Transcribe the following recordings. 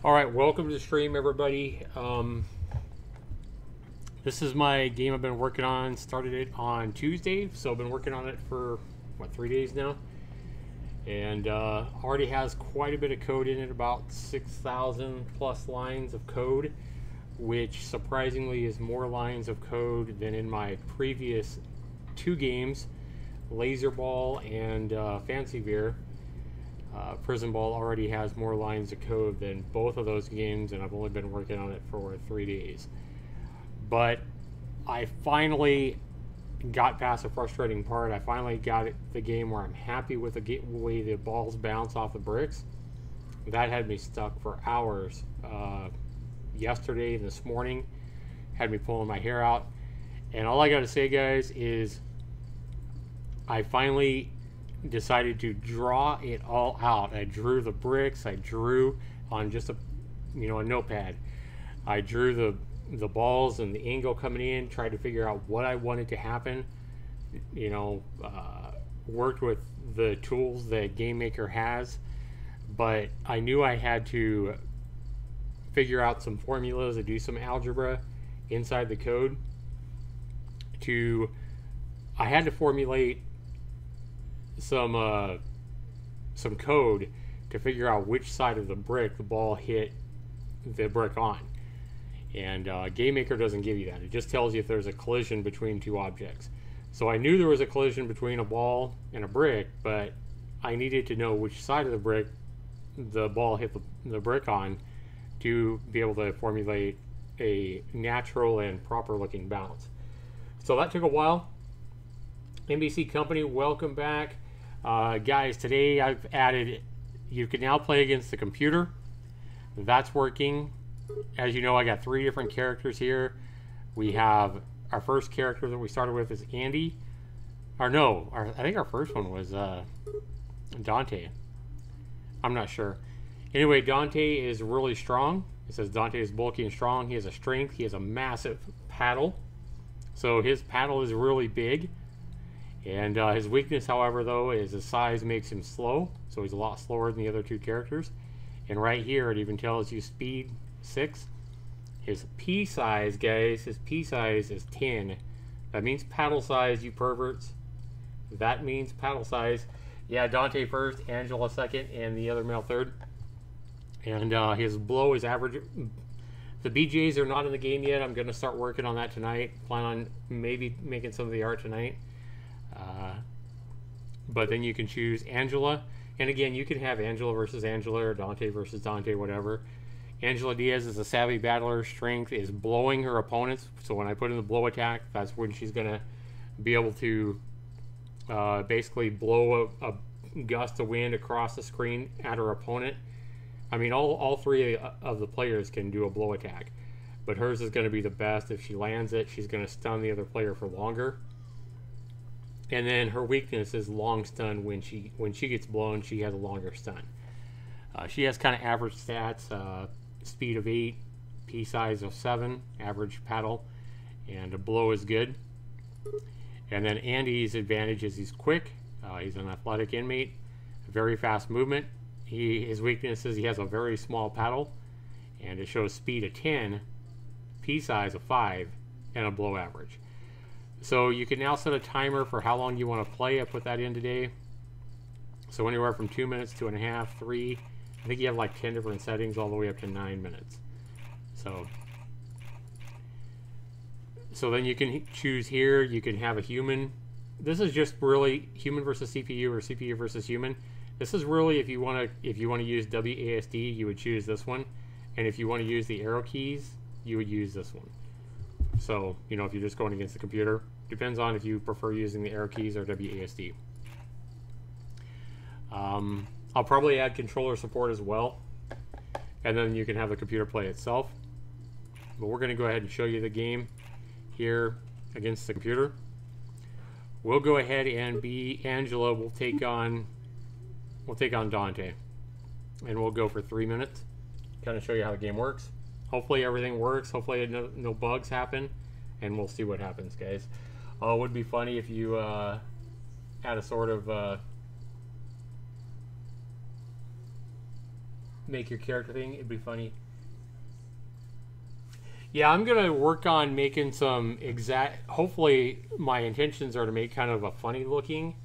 Alright, welcome to the stream, everybody. This is my game I've been working on. Started it on Tuesday, so I've been working on it for, what, 3 days now? And already has quite a bit of code in it, about 6,000 plus lines of code, which surprisingly is more lines of code than in my previous 2 games, Laser Ball and Fancy VEER. Prison Ball already has more lines of code than both of those games, and I've only been working on it for 3 days. But I finally got past the frustrating part. I finally got the game where I'm happy with the way the balls bounce off the bricks. That had me stuck for hours yesterday and this morning. Had me pulling my hair out. And all I got to say, guys, is I finally decided to draw it all out. I drew the bricks. I drew on just a notepad. I drew the balls and the angle coming in, tried to figure out what I wanted to happen. Worked with the tools that Game Maker has, but I knew I had to figure out some formulas and do some algebra inside the code. I had to formulate some code to figure out which side of the brick the ball hit the brick on. And Game Maker doesn't give you that. It just tells you if there's a collision between 2 objects. So I knew there was a collision between a ball and a brick, but I needed to know which side of the brick the ball hit the brick on to be able to formulate a natural and proper looking bounce. So that took a while. NBC Company, welcome back. Guys, today I've added, you can now play against the computer. That's working. As you know, I got 3 different characters here. We have our first character that we started with is Andy. I think our first one was Dante. I'm not sure. Anyway, Dante is really strong. It says Dante is bulky and strong. He has a strength. He has a massive paddle. So his paddle is really big. And his weakness, however, though, is his size makes him slow. So he's a lot slower than the other 2 characters. And right here, it even tells you speed 6. His P size, guys, his P size is 10. That means paddle size, you perverts. That means paddle size. Yeah, Dante first, Angela second, and the other male third. And his blow is average. The BJs are not in the game yet. I'm going to start working on that tonight. Plan on maybe making some of the art tonight. But then you can choose Angela. And again, you can have Angela versus Angela or Dante versus Dante, whatever. Angela Diaz is a savvy battler. Strength is blowing her opponents. So when I put in the blow attack, that's when she's going to be able to basically blow a gust of wind across the screen at her opponent. I mean, all 3 of the players can do a blow attack. But hers is going to be the best. If she lands it, she's going to stun the other player for longer. And then her weakness is long stun. When she gets blown, she has a longer stun. She has kind of average stats, speed of 8, P size of 7, average paddle, and a blow is good. And then Andy's advantage is he's quick. He's an athletic inmate, very fast movement. His weakness is he has a very small paddle, and it shows speed of 10, P size of 5, and a blow average. So you can now set a timer for how long you want to play. I put that in today. So anywhere from 2 minutes, 2.5, 3. I think you have like 10 different settings all the way up to 9 minutes. So then you can choose here. You can have a human. This is just really human versus CPU or CPU versus human. This is really if you want to use WASD, you would choose this one, and if you want to use the arrow keys, you would use this one. So, if you're just going against the computer, depends on if you prefer using the arrow keys or WASD. I'll probably add controller support as well, and then you can have the computer play itself. But we're going to go ahead and show you the game here against the computer. We'll go ahead and be Angela. We'll take on Dante, and we'll go for 3 minutes. Kind of show you how the game works. Hopefully everything works. Hopefully no bugs happen, and we'll see what happens, guys. It would be funny if you had a sort of make your character thing. It'd be funny. Yeah, I'm gonna work on making some exact. Hopefully, my intentions are to make kind of a funny looking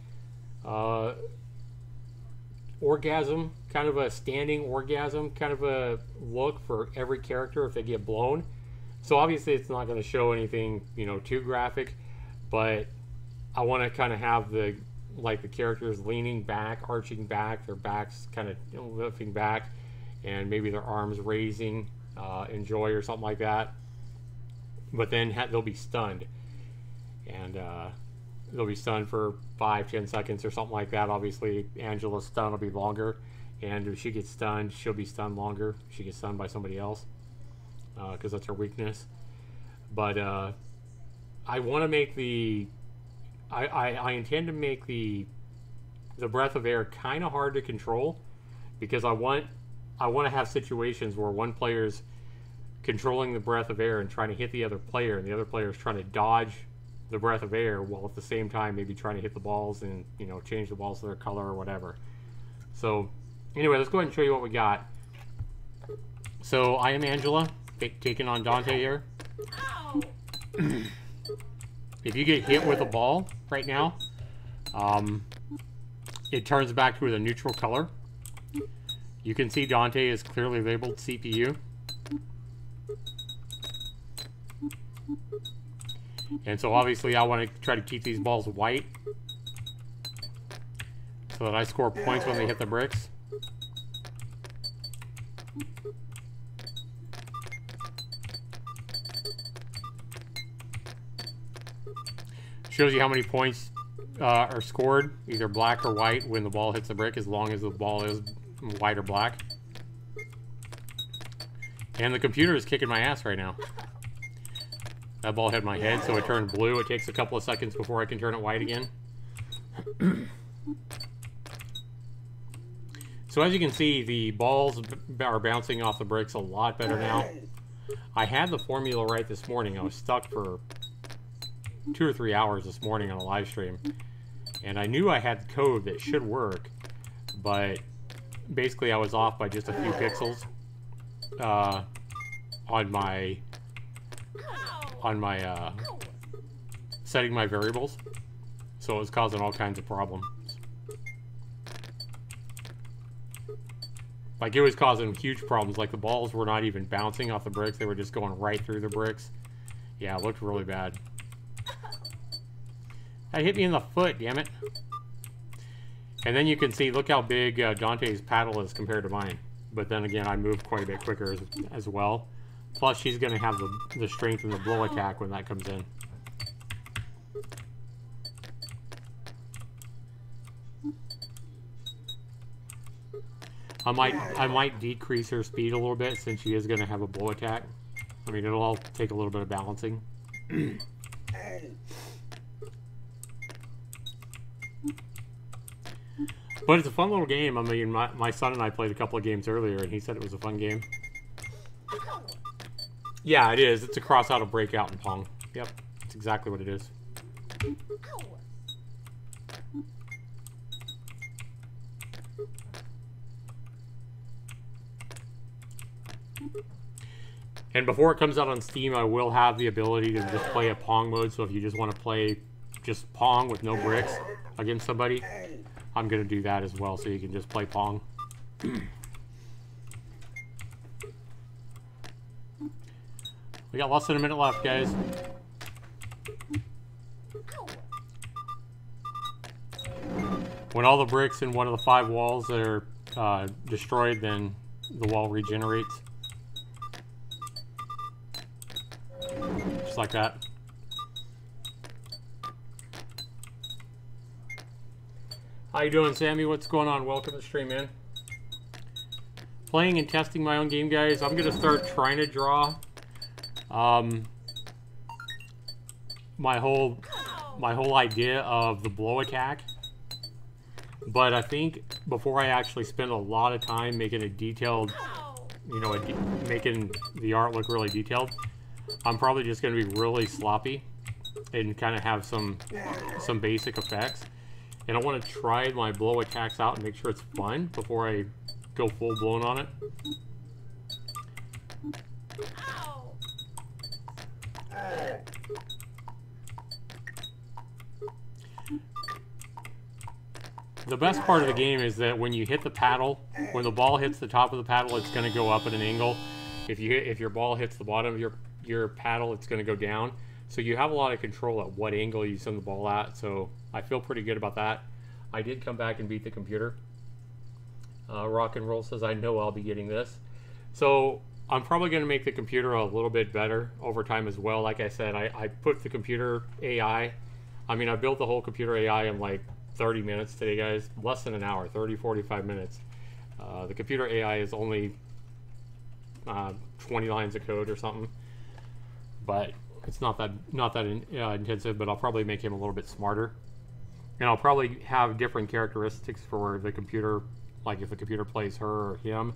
orgasm, kind of a standing orgasm, kind of a look for every character if they get blown. So obviously, it's not going to show anything, you know, too graphic, but I want to kind of have the characters leaning back, arching back, their backs kind of lifting back, and maybe their arms raising in joy or something like that. But then they'll be stunned, and they'll be stunned for 5-10 seconds or something like that. Obviously, Angela's stun will be longer, and if she gets stunned, she'll be stunned longer. She gets stunned by somebody else because that's her weakness. But I want to make the I intend to make the breath of air kind of hard to control, because I want to have situations where one player's controlling the breath of air and trying to hit the other player, and the other player is trying to dodge the breath of air while at the same time maybe trying to hit the balls and, you know, change the balls to their color or whatever. So anyway, let's go ahead and show you what we got. So I am Angela taking on Dante here. If you get hit with a ball right now, it turns back to a neutral color. You can see Dante is clearly labeled CPU. And so obviously I want to try to keep these balls white so that I score points when they hit the bricks. Shows you how many points are scored, either black or white, when the ball hits the brick, as long as the ball is white or black. And the computer is kicking my ass right now. That ball hit my head, so it turned blue. It takes a couple of seconds before I can turn it white again. So as you can see, the balls are bouncing off the bricks a lot better now. I had the formula right this morning. I was stuck for 2 or 3 hours this morning on a live stream, and I knew I had code that should work, but basically I was off by just a few pixels on my setting my variables, so it was causing all kinds of problems. Like, it was causing huge problems. Like, the balls were not even bouncing off the bricks, they were just going right through the bricks. Yeah, it looked really bad. That hit me in the foot, damn it. And then you can see, look how big Dante's paddle is compared to mine. But then again, I moved quite a bit quicker as well. Plus, she's going to have the strength and the blow attack when that comes in. I might decrease her speed a little bit, since she is going to have a blow attack. I mean, it'll all take a little bit of balancing. But it's a fun little game. I mean, my son and I played a couple of games earlier, and he said it was a fun game. Yeah, it is. It's a cross out of breakout and Pong. Yep, that's exactly what it is. And before it comes out on Steam, I will have the ability to just play a Pong mode. So if you just want to play just Pong with no bricks against somebody, I'm going to do that as well, so you can just play Pong. We got less than a minute left, guys. When all the bricks in one of the 5 walls are destroyed, then the wall regenerates. Just like that. How you doing, Sammy? What's going on? Welcome to the stream, man. Playing and testing my own game, guys. I'm gonna start trying to draw my whole idea of the blow attack. But I think before I actually spend a lot of time making a detailed, you know, making the art look really detailed, I'm probably just gonna be really sloppy and kind of have some basic effects. And I want to try my blow attacks out and make sure it's fun before I go full blown on it. The best part of the game is that when you hit the paddle, when the ball hits the top of the paddle, it's going to go up at an angle. If your ball hits the bottom of your paddle, it's going to go down. So you have a lot of control at what angle you send the ball at. So I feel pretty good about that. I did come back and beat the computer. Rock and Roll says, I know I'll be getting this. So I'm probably going to make the computer a little bit better over time as well. Like I said, I put the computer AI. I mean, I built the whole computer AI in like 30 minutes today, guys. Less than an hour, 45 minutes. The computer AI is only 20 lines of code or something. But it's not that intensive, but I'll probably make him a little bit smarter. And I'll probably have different characteristics for the computer. Like if the computer plays her or him,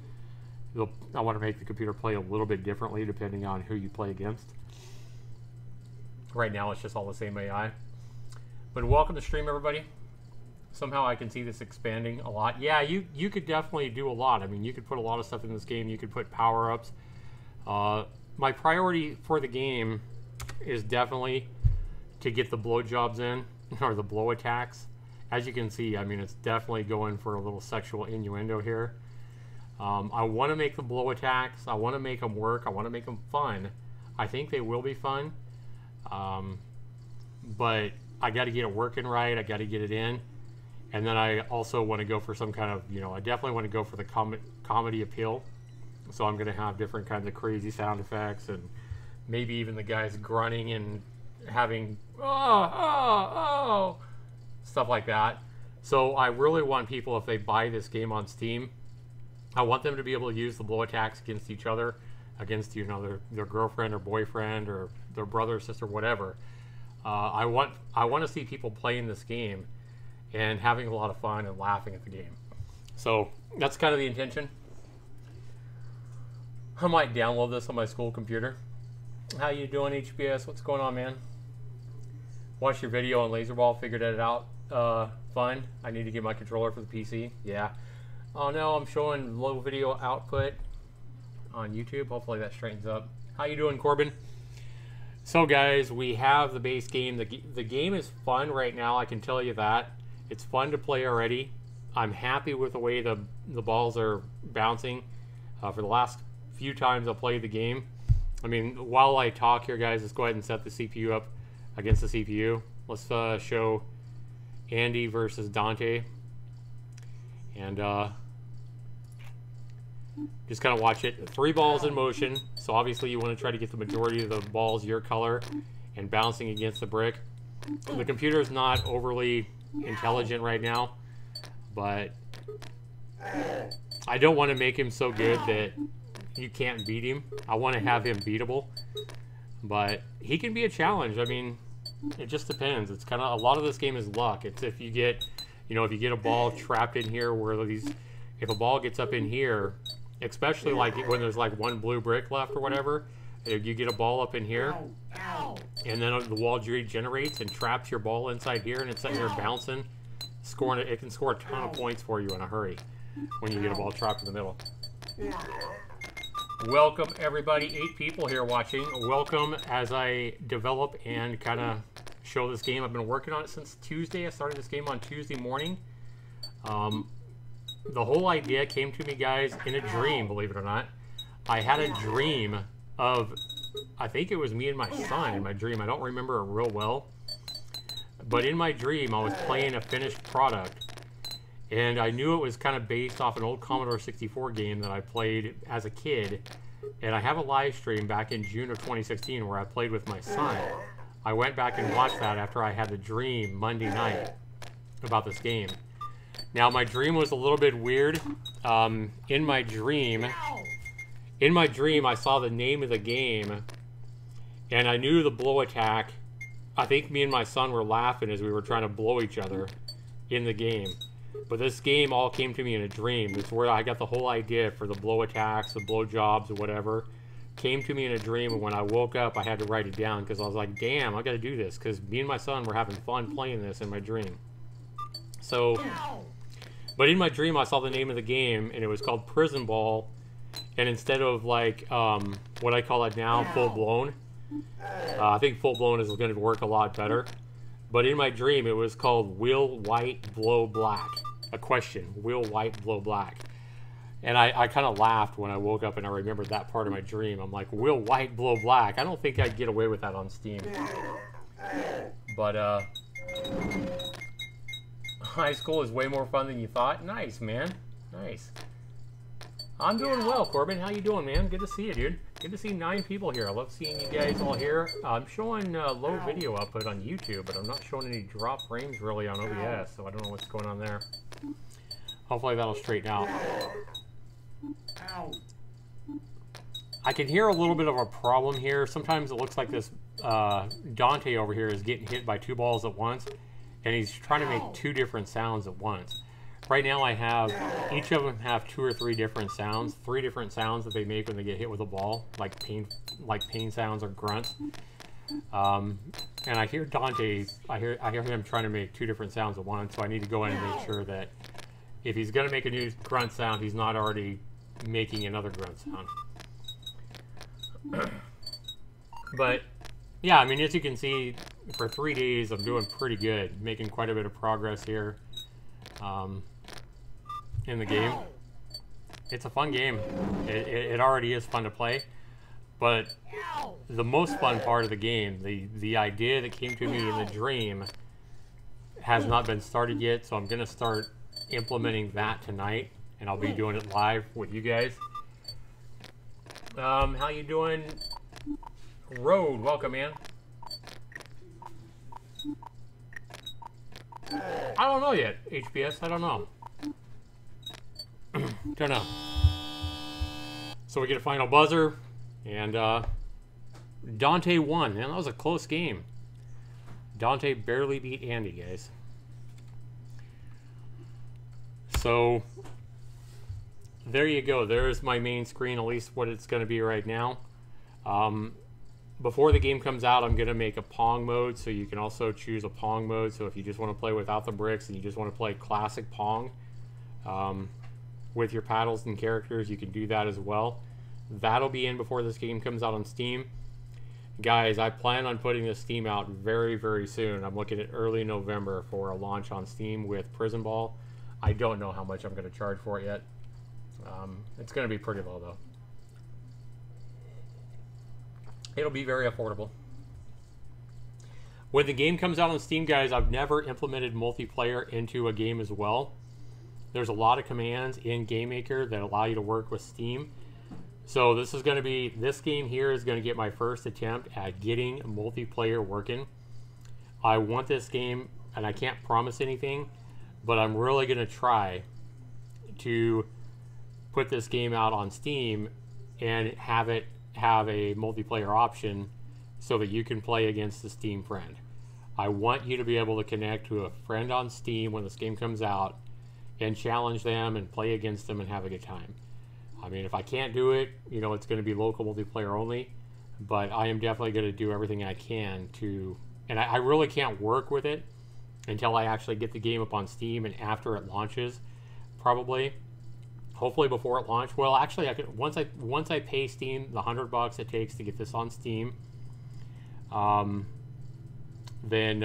I want to make the computer play a little bit differently depending on who you play against. Right now it's just all the same AI. But welcome to stream, everybody. Somehow I can see this expanding a lot. Yeah, you could definitely do a lot. I mean, you could put a lot of stuff in this game. You could put power-ups. My priority for the game is definitely to get the blowjobs in, or the blow attacks. As you can see, I mean, it's definitely going for a little sexual innuendo here. I want to make the blow attacks. I want to make them work. I want to make them fun. I think they will be fun. But I got to get it working right. I got to get it in. And then I also want to go for some kind of, I definitely want to go for the comedy appeal. So I'm going to have different kinds of crazy sound effects and maybe even the guys grunting and having, oh, stuff like that. So I really want people, if they buy this game on Steam, I want them to be able to use the blow attacks against each other, against, their girlfriend or boyfriend or their brother or sister, whatever. I want to see people playing this game and having a lot of fun and laughing at the game. So that's kind of the intention. I might download this on my school computer. How you doing, HBS? What's going on, man? Watched your video on Laserball, figured it out. Fun. I need to get my controller for the PC. Yeah. Oh no, I'm showing low video output on YouTube. Hopefully that straightens up. How you doing, Corbin? So guys, we have the base game. The game is fun right now, I can tell you that. It's fun to play already. I'm happy with the way the balls are bouncing. For the last few times I've played the game. I mean, while I talk here, guys, let's go ahead and set the CPU up against the CPU. Let's show Andy versus Dante. And just kind of watch it. 3 balls in motion. So obviously you want to try to get the majority of the balls your color and bouncing against the brick. The computer is not overly intelligent right now, but I don't want to make him so good that you can't beat him. I want to have him beatable, but he can be a challenge. I mean, it just depends. It's kind of, a lot of this game is luck. It's if you get, if you get a ball trapped in here where if a ball gets up in here, especially like when there's like one blue brick left or whatever, if you get a ball up in here, and then the wall regenerates and traps your ball inside here, and it's sitting here bouncing, it can score a ton of points for you in a hurry when you get a ball trapped in the middle. Welcome everybody, 8 people here watching. Welcome as I develop and kind of show this game. I've been working on it since Tuesday. I started this game on Tuesday morning. The whole idea came to me, guys, in a dream, believe it or not. I had a dream of, I think it was me and my son in my dream. I don't remember it real well. But in my dream, I was playing a finished product. And I knew it was kind of based off an old Commodore 64 game that I played as a kid. And I have a live stream back in June of 2016 where I played with my son. I went back and watched that after I had the dream Monday night about this game. Now, my dream was a little bit weird. In my dream, I saw the name of the game, and I knew the blow attack. I think me and my son were laughing as we were trying to blow each other in the game. But this game all came to me in a dream. It's where I got the whole idea for the blow attacks, the blow jobs, or whatever. Came to me in a dream, and when I woke up, I had to write it down because I was like, damn, I got to do this, because me and my son were having fun playing this in my dream. So But in my dream, I saw the name of the game, and it was called Prison Ball. And instead of like what I call it now, Full Blown, I think Full Blown is going to work a lot better. But in my dream, it was called Will White Blow Black. A question: Will White blow black? And I kind of laughed when I woke up and I remembered that part of my dream. I'm like, Will White blow black? I don't think I'd get away with that on Steam. But high school is way more fun than you thought. Nice, man. Nice. I'm doing well, Corbin. How you doing, man? Good to see you, dude. Good to see 9 people here. I love seeing you guys all here. I'm showing low video output on YouTube, but I'm not showing any drop frames really on OBS, so I don't know what's going on there. Hopefully that'll straighten out. I can hear a little bit of a problem here. Sometimes it looks like this Dante over here is getting hit by 2 balls at once, and he's trying to make 2 different sounds at once. Right now I have, each of them have 2 or 3 different sounds, 3 different sounds that they make when they get hit with a ball, like pain sounds or grunts. And I hear Dante, I hear him trying to make 2 different sounds at once, so I need to go in and make sure that if he's going to make a new grunt sound, he's not already making another grunt sound. But yeah, I mean, as you can see, for 3 days I'm doing pretty good, making quite a bit of progress here. In the game. It's a fun game. It already is fun to play, but the most fun part of the game, the idea that came to me in the dream, has not been started yet, so I'm gonna start implementing that tonight, and I'll be doing it live with you guys. How you doing? Road, welcome, man. I don't know yet, HPS, I don't know. Don't know. So we get a final buzzer, and Dante won. Man, that was a close game. Dante barely beat Andy, guys. So there you go. There's my main screen, at least what it's going to be right now. Before the game comes out, I'm going to make a Pong mode, so you can also choose a Pong mode. So if you just want to play without the bricks and you just want to play classic Pong with your paddles and characters, you can do that as well. That'll be in before this game comes out on Steam. Guys, I plan on putting this Steam out very, very soon. I'm looking at early November for a launch on Steam with Prison Ball. I don't know how much I'm going to charge for it yet. It's going to be pretty low, though. It'll be very affordable. When the game comes out on Steam, guys, I've never implemented multiplayer into a game as well. There's a lot of commands in GameMaker that allow you to work with Steam. So this is going to be, this game here is going to get my first attempt at getting multiplayer working. I want this game, and I can't promise anything, but I'm really going to try to put this game out on Steam and have it have a multiplayer option so that you can play against a Steam friend. I want you to be able to connect to a friend on Steam when this game comes out and challenge them and play against them and have a good time. I mean, if I can't do it, you know, it's going to be local multiplayer only, but I am definitely going to do everything I can to, and I really can't work with it until I actually get the game up on Steam and after it launches, probably. Hopefully before it launches. Well, actually, I could, once I pay Steam the $100 it takes to get this on Steam, then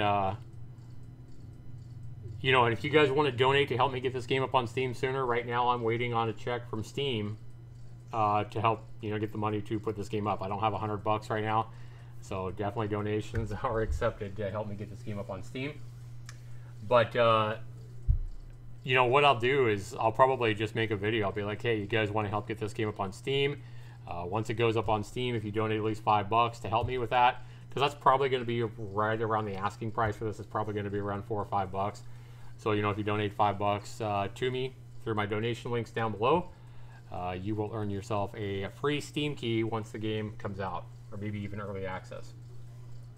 you know, and if you guys want to donate to help me get this game up on Steam sooner, right now I'm waiting on a check from Steam to help, you know, get the money to put this game up. I don't have $100 right now, so definitely donations are accepted to help me get this game up on Steam. But you know, what I'll do is I'll probably just make a video. I'll be like, hey, you guys want to help get this game up on Steam? Once it goes up on Steam, if you donate at least $5 to help me with that, because that's probably going to be right around the asking price for this. It's probably going to be around $4 or $5. So, you know, if you donate $5 to me through my donation links down below, you will earn yourself a free Steam key once the game comes out, or maybe even early access.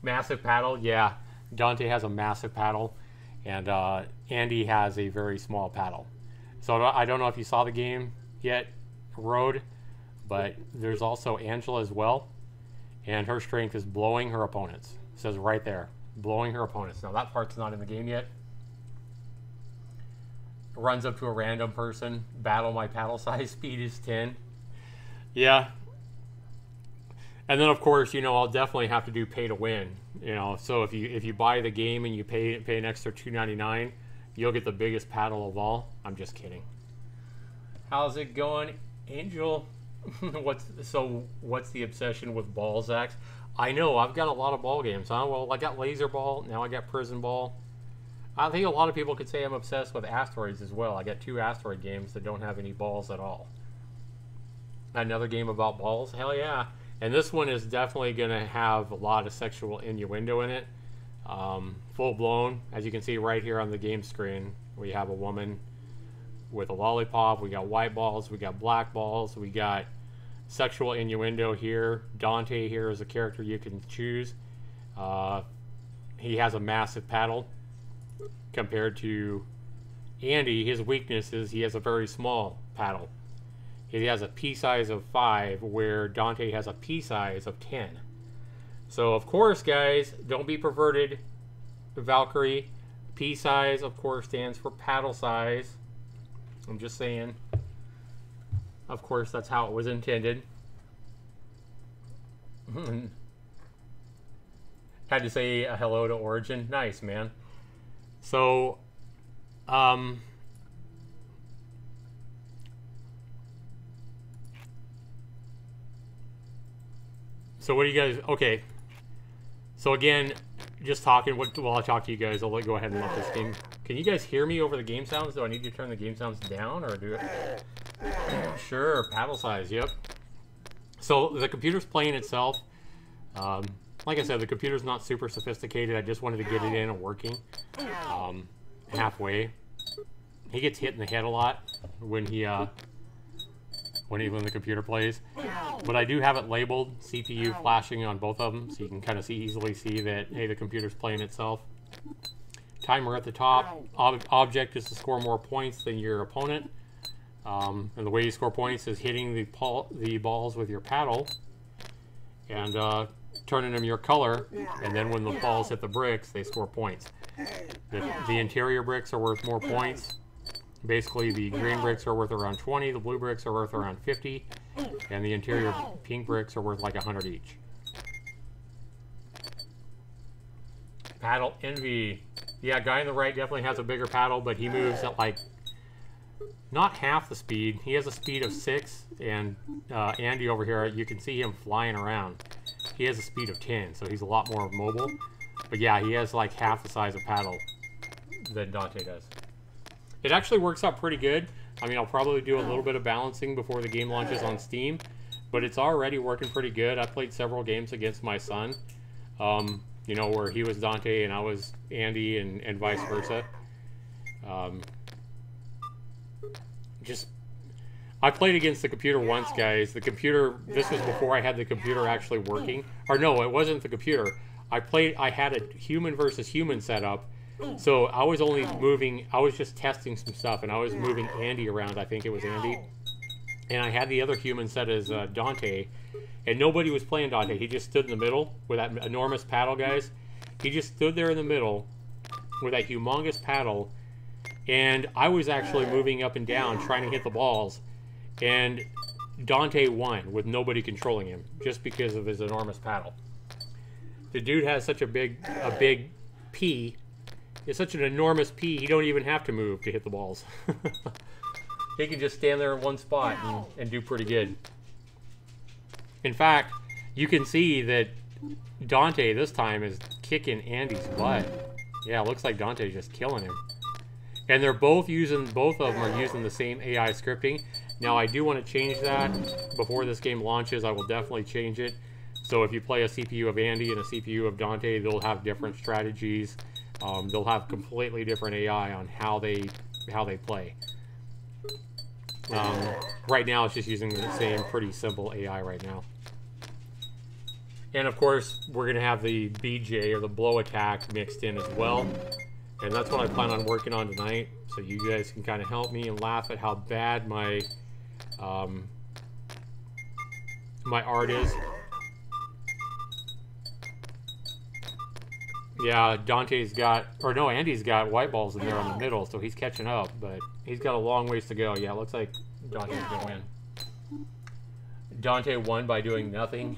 Massive paddle, yeah. Dante has a massive paddle, and Andy has a very small paddle. So I don't know if you saw the game yet, Road, but there's also Angela as well, and her strength is blowing her opponents. It says right there, blowing her opponents. Now that part's not in the game yet. runs up to a random person. Battle, my paddle size speed is 10. Yeah. And then of course, you know, I'll definitely have to do pay to win. You know, so if you buy the game and you pay an extra $2.99, you'll get the biggest paddle of all. I'm just kidding. How's it going, Angel? What's the obsession with ball, Zax? I know, I've got a lot of ball games, huh? Well, I got laser ball, now I got prison ball. I think a lot of people could say I'm obsessed with asteroids as well. I got 2 asteroid games that don't have any balls at all. Another game about balls? Hell yeah. And this one is definitely going to have a lot of sexual innuendo in it. Full blown. As you can see right here on the game screen, we have a woman with a lollipop. We got white balls. We got black balls. We got sexual innuendo here. Dante here is a character you can choose. He has a massive paddle compared to Andy. His weakness is he has a very small paddle. He has a P size of 5 where Dante has a P size of 10. So of course, guys, don't be perverted. Valkyrie, P size of course stands for paddle size. I'm just saying. Of course, that's how it was intended. Had to say a hello to Origin. Nice, man. So, so what do you guys, okay. So again, just talking, while I talk to you guys, I'll go ahead and let this game. Can you guys hear me over the game sounds? Do I need to turn the game sounds down or do it? Sure, paddle size, yep. So the computer's playing itself. Like I said, the computer's not super sophisticated. I just wanted to get it in and working halfway. He gets hit in the head a lot when when the computer plays. But I do have it labeled CPU flashing on both of them, so you can kind of easily see that, hey, the computer's playing itself. Timer at the top. Object is to score more points than your opponent. And the way you score points is hitting the balls with your paddle and turning them your color, and then when the balls hit the bricks, they score points. The interior bricks are worth more points. Basically, the green bricks are worth around 20, the blue bricks are worth around 50, and the interior pink bricks are worth like 100 each. Paddle envy. Yeah, guy on the right definitely has a bigger paddle, but he moves at like not half the speed. He has a speed of 6, and Andy over here, you can see him flying around. He has a speed of 10, so he's a lot more mobile. But yeah, he has like half the size of paddle that Dante does. It actually works out pretty good. I mean, I'll probably do a little bit of balancing before the game launches on Steam, but it's already working pretty good. I played several games against my son, you know, where he was Dante and I was Andy and vice versa. I played against the computer once, guys. The computer, this was before I had the computer actually working. Or no, it wasn't the computer. I had a human versus human setup. So I was only moving, I was just testing some stuff, and I was moving Andy around. I think it was Andy. And I had the other human set as Dante. And nobody was playing Dante. He just stood in the middle with that enormous paddle, guys. He just stood there in the middle with that humongous paddle. And I was actually moving up and down trying to hit the balls. And Dante won with nobody controlling him just because of his enormous paddle. The dude has such a big P. It's such an enormous P, he don't even have to move to hit the balls. He can just stand there in one spot and do pretty good. In fact, you can see that Dante this time is kicking Andy's butt. Yeah, it looks like Dante's just killing him. And they're both of them are using the same AI scripting. Now, I do want to change that before this game launches. I will definitely change it. So if you play a CPU of Andy and a CPU of Dante, they'll have different strategies. They'll have completely different AI on how they play. Right now, it's just using the same pretty simple AI right now. And of course, we're going to have the BJ, or the blow attack, mixed in as well. And that's what I plan on working on tonight. So you guys can kind of help me and laugh at how bad my my art is. Yeah, Dante's got, or no, Andy's got white balls in there on the middle, so he's catching up, but he's got a long ways to go. Yeah, it looks like Dante's gonna win. Dante won by doing nothing.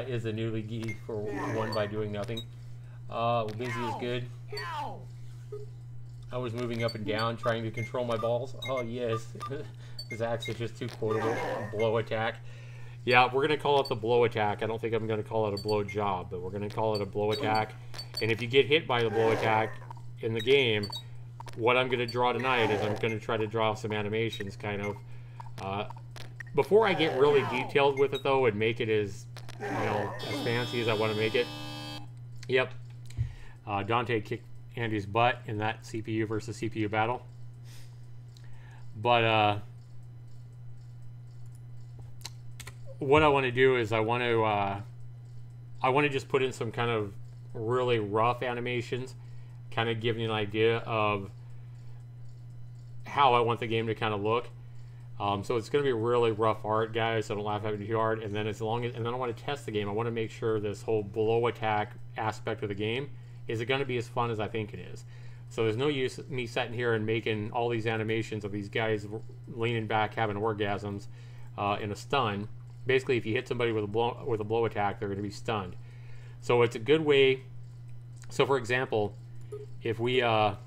Is the new league for won by doing nothing. Busy is good. I was moving up and down trying to control my balls. Oh yes, Zax is just too quotable. Blow attack. Yeah, we're gonna call it the blow attack. I don't think I'm gonna call it a blow job, but we're gonna call it a blow attack. And if you get hit by the blow attack in the game, what I'm gonna draw tonight is I'm gonna try to draw some animations, kind of. Before I get really detailed with it though, and make it as, you know, as fancy as I want to make it. Yep. Dante kicked Andy's butt in that CPU versus CPU battle. But what I want to do is I want to just put in some kind of really rough animations, kind of give you an idea of how I want the game to kind of look. So it's going to be really rough art, guys, so don't laugh at me too hard. And then and then I want to test the game. I want to make sure this whole blow attack aspect of the game, is it going to be as fun as I think it is? So there's no use me sitting here and making all these animations of these guys leaning back, having orgasms in a stun. Basically, if you hit somebody with a blow attack, they're going to be stunned. So it's a good way. So for example, if we have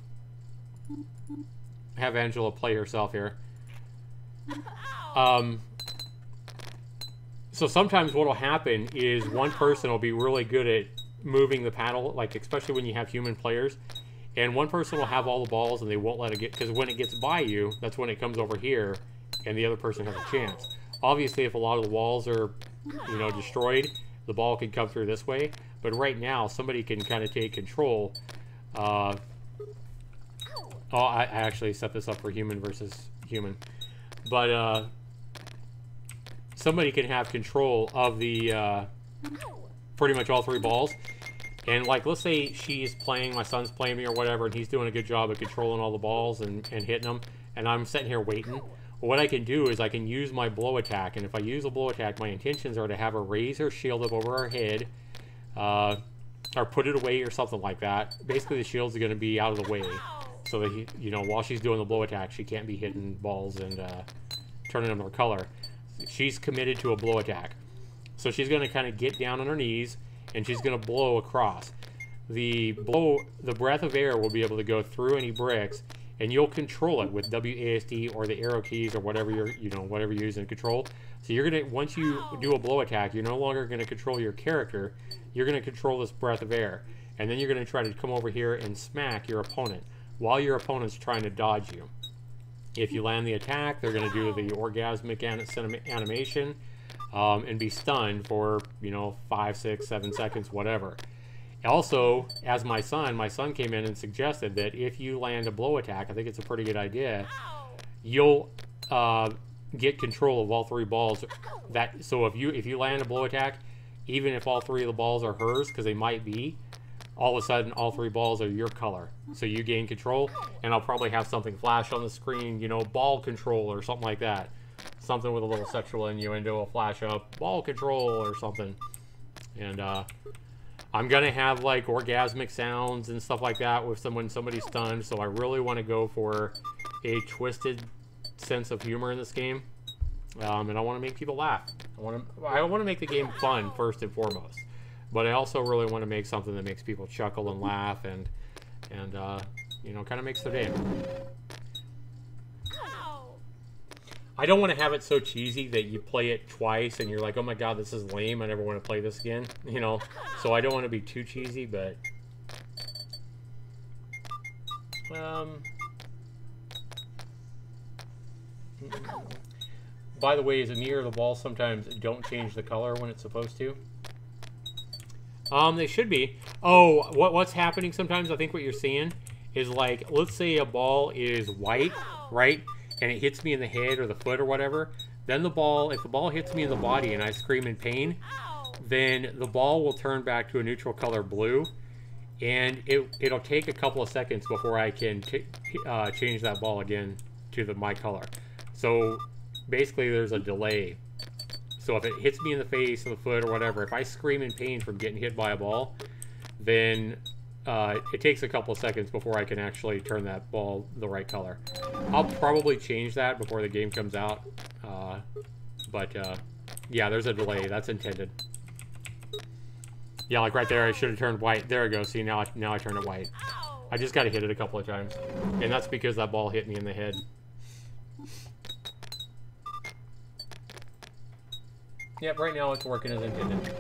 Angela play herself here. So sometimes what will happen is one person will be really good at moving the paddle, like especially when you have human players, and one person will have all the balls and they won't let it get, because when it gets by you, that's when it comes over here and the other person has a chance. Obviously, if a lot of the walls are, you know, destroyed, the ball can come through this way, but right now somebody can kind of take control. I actually set this up for human versus human. But somebody can have control of the pretty much all three balls. And like, let's say she's playing, my son's playing me or whatever, and he's doing a good job of controlling all the balls and hitting them, and I'm sitting here waiting. Well, what I can do is I can use my blow attack, and if I use a blow attack, my intentions are to have her raise her shield up over her head, or put it away or something like that. Basically, the shield's going to be out of the way, so that, you know, while she's doing the blow attack, she can't be hitting balls and turning them her color. She's committed to a blow attack. So she's going to kind of get down on her knees, and she's going to blow across. The breath of air will be able to go through any bricks, and you'll control it with WASD or the arrow keys or whatever whatever you're using to control. So you're going to, once you do a blow attack, you're no longer going to control your character. You're going to control this breath of air, and then you're going to try to come over here and smack your opponent while your opponent's trying to dodge you. If you land the attack, they're going to do the orgasmic animation and be stunned for, you know, 5, 6, 7 seconds, whatever. Also, as my son came in and suggested that if you land a blow attack, I think it's a pretty good idea, you'll get control of all three balls. So if you land a blow attack, even if all three of the balls are hers, because they might be, all of a sudden all three balls are your color. So you gain control, and I'll probably have something flash on the screen, you know, ball control or something like that. Something with a little sexual innuendo will flash up, ball control or something. And I'm gonna have like orgasmic sounds and stuff like that with when somebody's stunned. So I really want to go for a twisted sense of humor in this game, and I want to make people laugh. I want to make the game fun first and foremost, but I also really want to make something that makes people chuckle and laugh and you know, kind of makes their day. I don't want to have it so cheesy that you play it twice and you're like, oh my god, this is lame, I never want to play this again, you know. So I don't want to be too cheesy, but by the way, is it near the ball sometimes don't change the color when it's supposed to? They should be. Oh, what's happening sometimes, I think what you're seeing is, like, let's say a ball is white, right? And it hits me in the head or the foot or whatever. Then the ball, if the ball hits me in the body and I scream in pain, then the ball will turn back to a neutral color blue. And it'll take a couple of seconds before I can change that ball again to my color. So basically there's a delay. So if it hits me in the face or the foot or whatever, if I scream in pain from getting hit by a ball, then it takes a couple of seconds before I can actually turn that ball the right color. I'll probably change that before the game comes out. Yeah, there's a delay. That's intended. Yeah, like right there, I should have turned white. There we go. See, now I turn it white. I just got to hit it a couple of times. And that's because that ball hit me in the head. Yep, right now it's working as intended.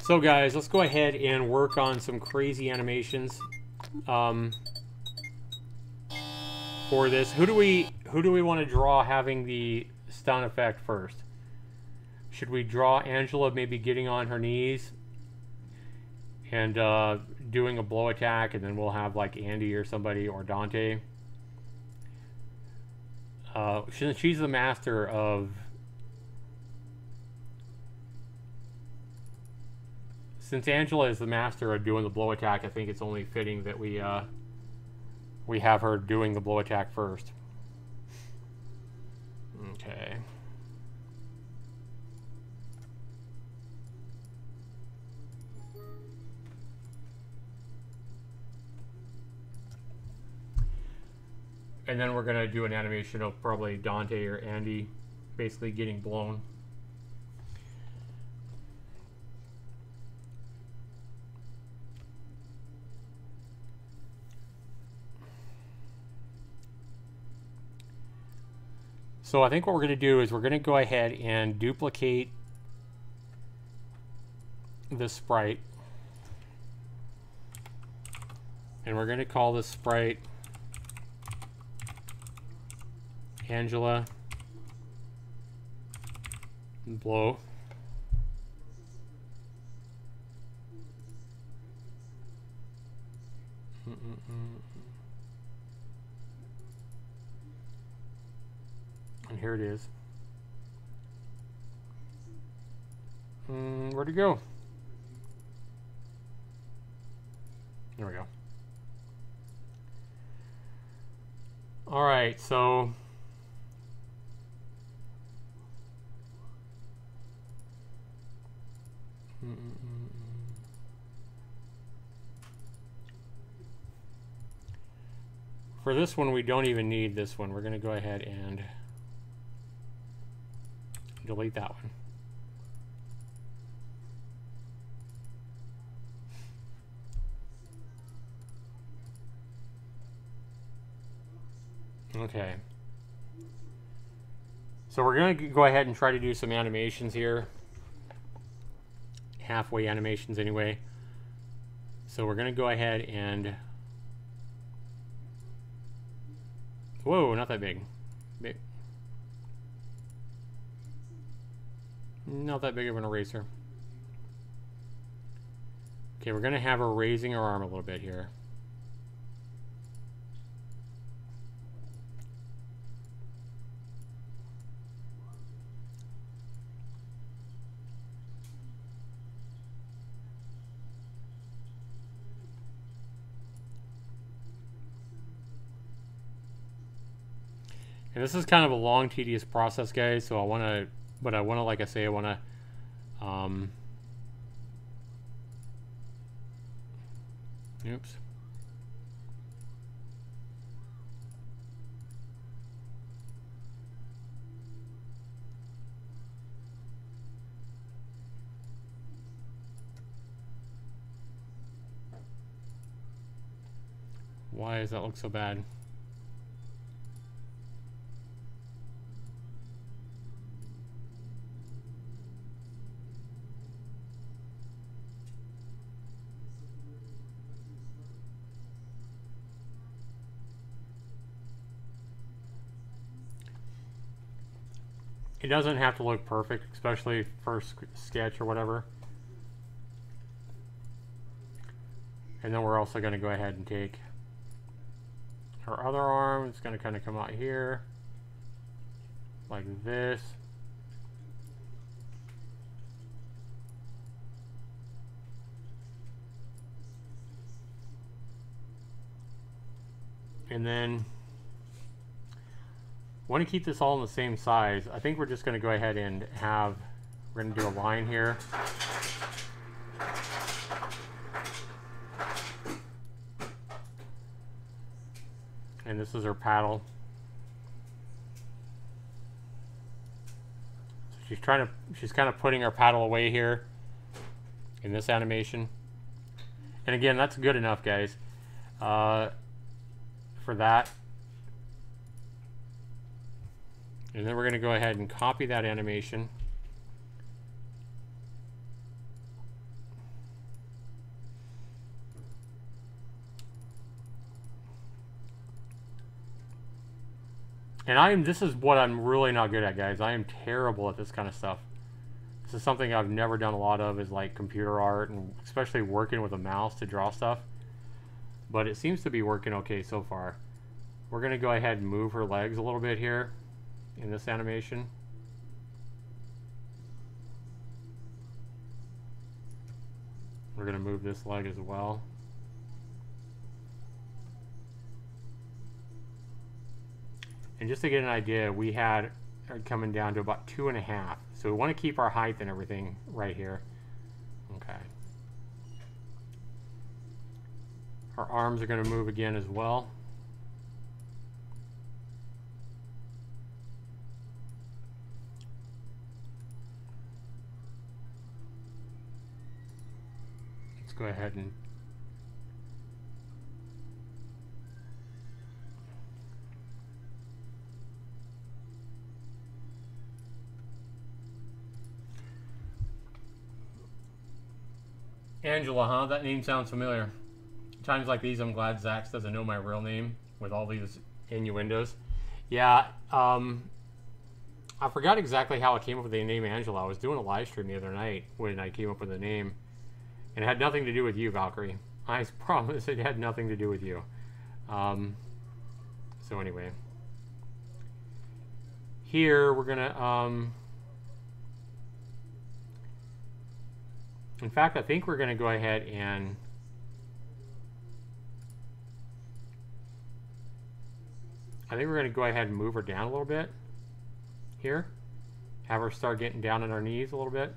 So guys, let's go ahead and work on some crazy animations for this. Who do we want to draw having the stun effect first? Should we draw Angela maybe getting on her knees and doing a blow attack, and then we'll have like Andy or somebody or Dante? Since she's the master of... Since Angela is the master of doing the blow attack, I think it's only fitting that we have her doing the blow attack first. Okay. And then we're gonna do an animation of probably Dante or Andy basically getting blown. So I think what we're gonna do is we're gonna go ahead and duplicate the sprite. And we're gonna call this sprite Angela blow. And here it is. Where'd it go? There we go. All right, so for this one, we don't even need this one. We're going to go ahead and delete that one. Okay. So we're going to go ahead and try to do some animations here. Halfway animations anyway. So we're going to go ahead and... Whoa, not that big. Not that big of an eraser. Okay, we're going to have her raising her arm a little bit here. And this is kind of a long, tedious process, guys. So I want to, like I say, I want to, oops. Why does that look so bad? It doesn't have to look perfect, especially first sketch or whatever. And then we're also going to go ahead and take her other arm. It's going to kind of come out here like this. And then want to keep this all in the same size. I think we're just going to go ahead and have, we're going to do a line here. And this is her paddle. So she's kind of putting her paddle away here in this animation. And again, that's good enough, guys, for that. And then we're going to go ahead and copy that animation. And this is what I'm really not good at, guys. I am terrible at this kind of stuff. This is something I've never done a lot of, is like computer art, and especially working with a mouse to draw stuff. But it seems to be working okay so far. We're going to go ahead and move her legs a little bit here in this animation. We're going to move this leg as well. And just to get an idea, we had coming down to about 2.5. So we want to keep our height and everything right here. Okay. Our arms are going to move again as well. Let's go ahead and Angela, huh? That name sounds familiar. Times like these, I'm glad Zax doesn't know my real name with all these innuendos. Yeah, I forgot exactly how I came up with the name Angela. I was doing a live stream the other night when I came up with the name. And it had nothing to do with you, Valkyrie. I promise it had nothing to do with you. So anyway. Here, we're going to... in fact, I think we're going to go ahead and move her down a little bit here. Have her start getting down on her knees a little bit.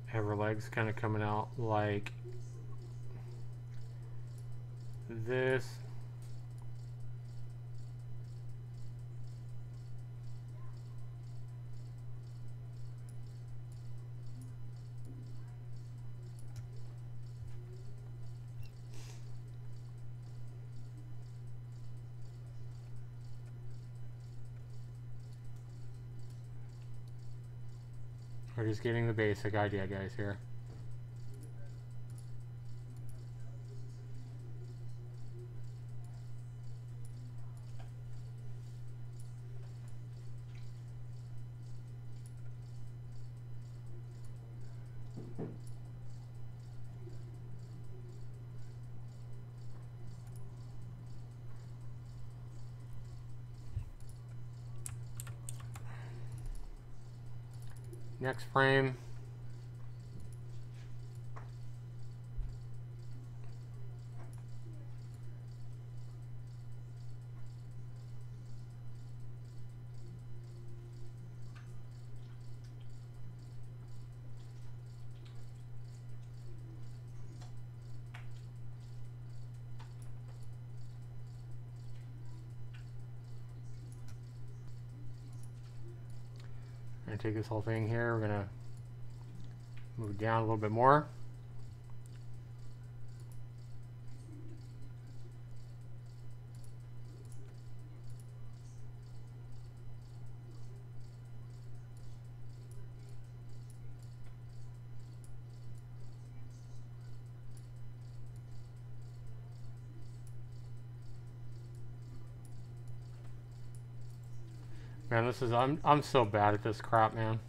Have her legs kind of coming out like this. We're just getting the basic idea, guys, here. Next frame. I'm going to take this whole thing here. We're going to move it down a little bit more. Man, this is I'm so bad at this crap, man.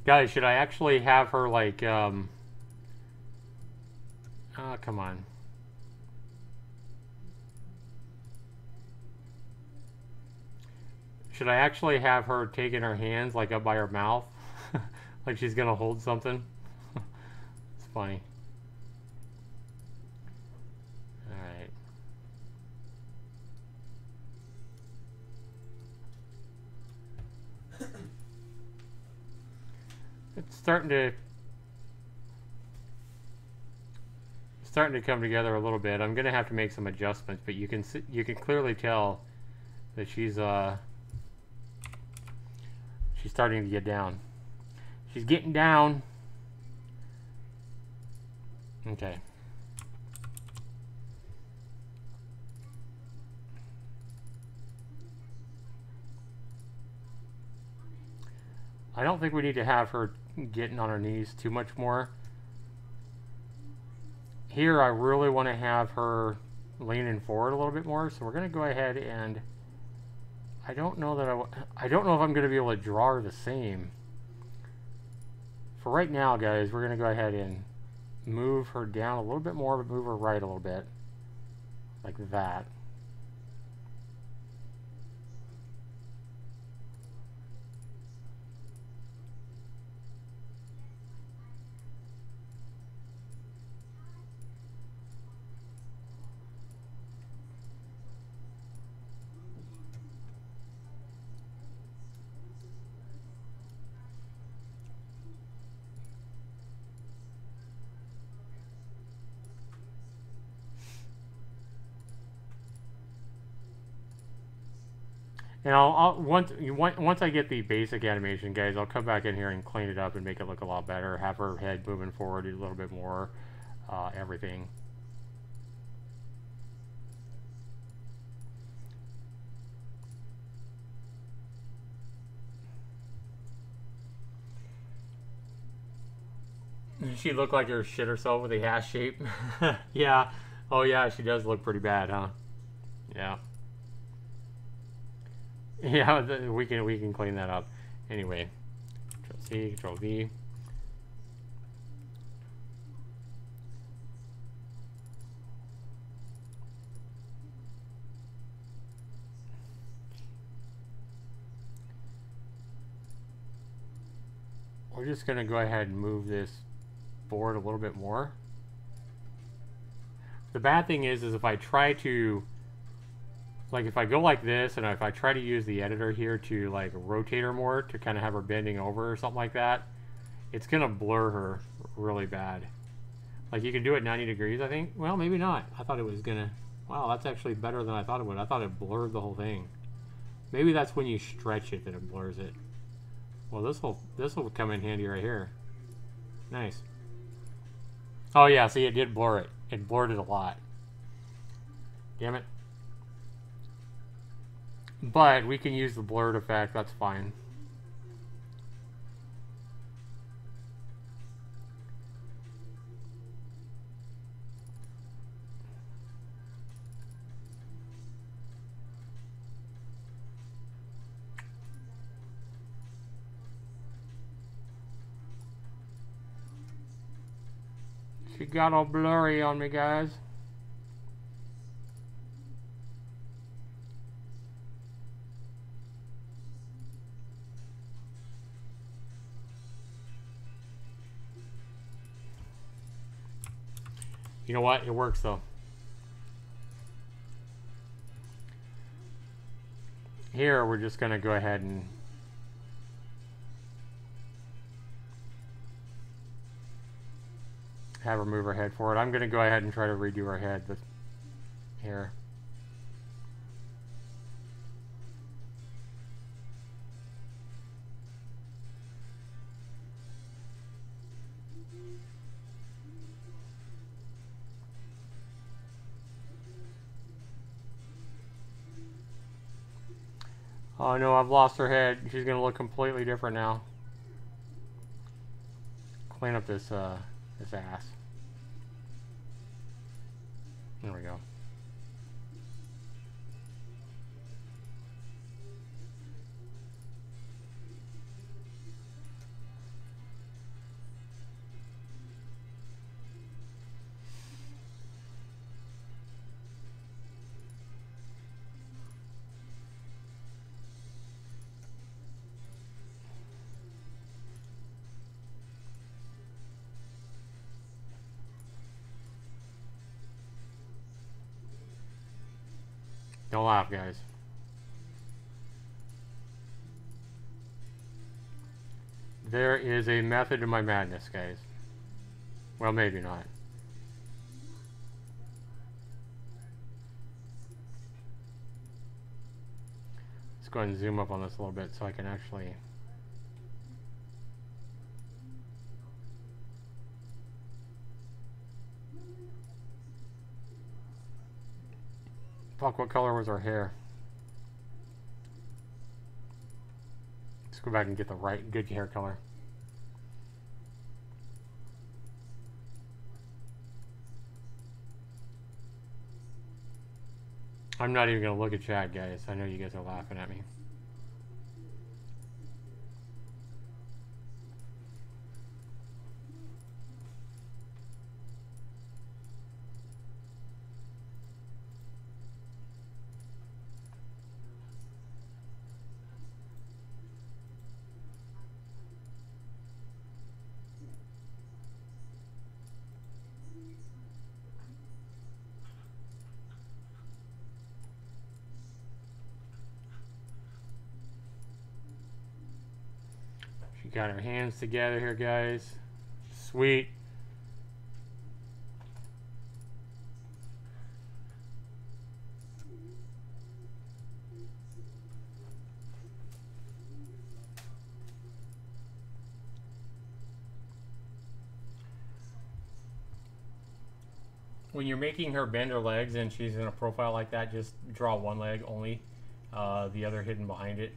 Guys, should I actually have her like Oh, come on. Should I actually have her taking her hands like up by her mouth? Like she's gonna hold something? It's funny. Alright. It's starting to come together a little bit. I'm gonna have to make some adjustments, but you can clearly tell that she's starting to get down. She's getting down. Okay. I don't think we need to have her getting on her knees too much more. Here, I really want to have her leaning forward a little bit more, so we're going to go ahead and I don't know if I'm going to be able to draw her the same. For right now, guys, we're going to go ahead and move her down a little bit more, but move her right a little bit. Like that. And once I get the basic animation, guys, I'll come back in here and clean it up and make it look a lot better. Have her head moving forward a little bit more, everything. Does she look like her shit herself with a hash shape? Yeah. Oh yeah, she does look pretty bad, huh? Yeah. Yeah, we can clean that up. Anyway, Control C, Control V. We're just gonna go ahead and move this board a little bit more. The bad thing is if I try to, like if I go like this and if I try to use the editor here to like rotate her more to kind of have her bending over or something like that, it's gonna blur her really bad. Like you can do it 90 degrees, I think. Well, maybe not. I thought it was gonna, wow, that's actually better than I thought it would. I thought it blurred the whole thing. Maybe that's when you stretch it that it blurs it. Well, this will come in handy right here. Nice. Oh yeah, see, it did blur it. It blurred it a lot. Damn it. But we can use the blurred effect, that's fine. She got all blurry on me, guys. You know what? It works though. Here, we're just going to go ahead and have her move her head forward. I'm going to go ahead and try to redo her head with here. Oh no, I've lost her head. She's going to look completely different now. Clean up this ass. There we go. Don't laugh, guys. There is a method to my madness, guys. Well, maybe not. Let's go ahead and zoom up on this a little bit so I can actually... Fuck, what color was our hair? Let's go back and get the right, good hair color. I'm not even going to look at chat, guys. I know you guys are laughing at me. She got her hands together here, guys. Sweet. When you're making her bend her legs and she's in a profile like that, just draw one leg only, the other hidden behind it.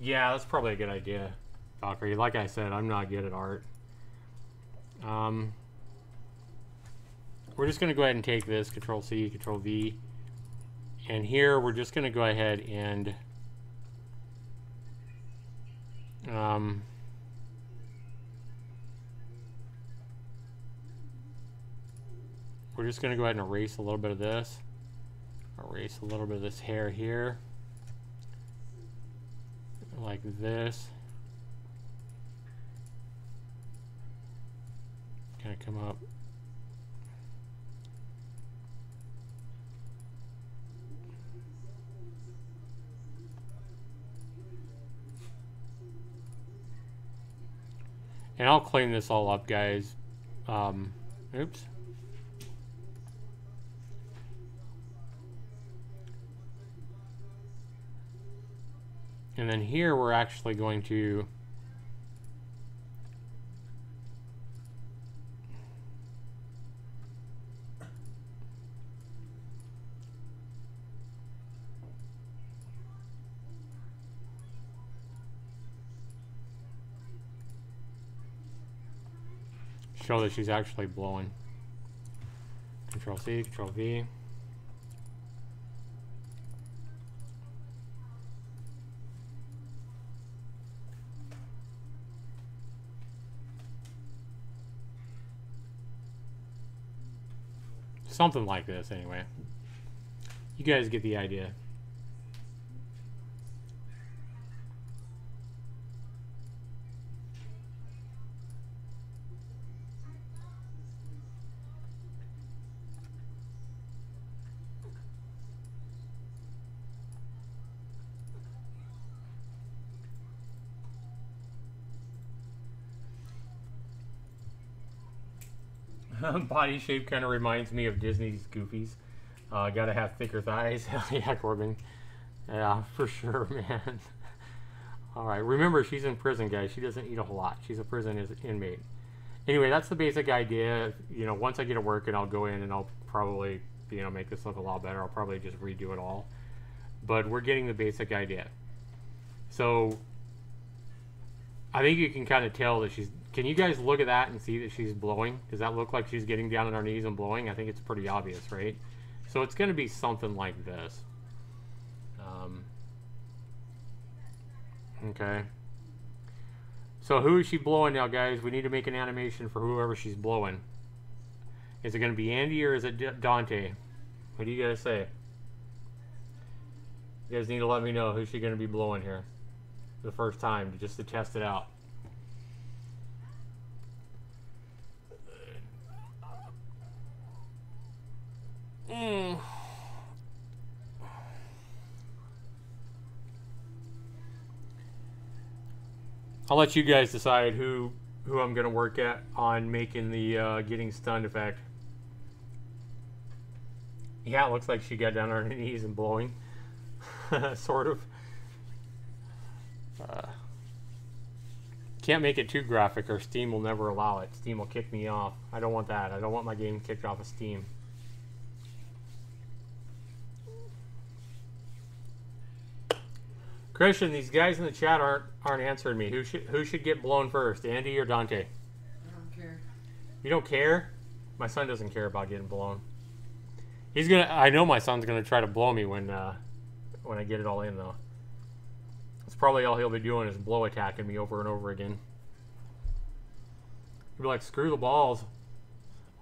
Yeah, that's probably a good idea, Valkyrie. Like I said, I'm not good at art. We're just going to go ahead and take this, Control C, Control V, and here we're just going to go ahead and we're just going to go ahead and erase a little bit of this. Erase a little bit of this hair here. Like this. Kind of come up. And I'll clean this all up, guys. Oops. And then here we're actually going to show that she's actually blowing. Control C, Control V. Something like this, anyway. You guys get the idea. Body shape kind of reminds me of Disney's Goofies. Gotta have thicker thighs. Hell yeah, Corbin. Yeah, for sure, man. Alright, remember, she's in prison, guys. She doesn't eat a whole lot. She's a prison inmate. Anyway, that's the basic idea. You know, once I get it working, I'll go in and I'll probably, you know, make this look a lot better. I'll probably just redo it all. But we're getting the basic idea. So, I think you can kind of tell that she's... Can you guys look at that and see that she's blowing? Does that look like she's getting down on her knees and blowing? I think it's pretty obvious, right? So it's going to be something like this. Okay. So who is she blowing now, guys? We need to make an animation for whoever she's blowing. Is it going to be Andy or is it Dante? What do you guys say? You guys need to let me know who's she going to be blowing here. The first time, just to test it out. I'll let you guys decide who I'm gonna work at on making the getting stunned effect. Yeah, it looks like she got down on her knees and blowing, sort of. Can't make it too graphic or Steam will never allow it. Steam will kick me off. I don't want that. I don't want my game kicked off of Steam. Christian, these guys in the chat aren't answering me. Who should get blown first, Andy or Dante? I don't care. You don't care? My son doesn't care about getting blown. He's gonna. I know my son's gonna try to blow me when I get it all in though. That's probably all he'll be doing is blow attacking me over and over again. He'll be like, screw the balls.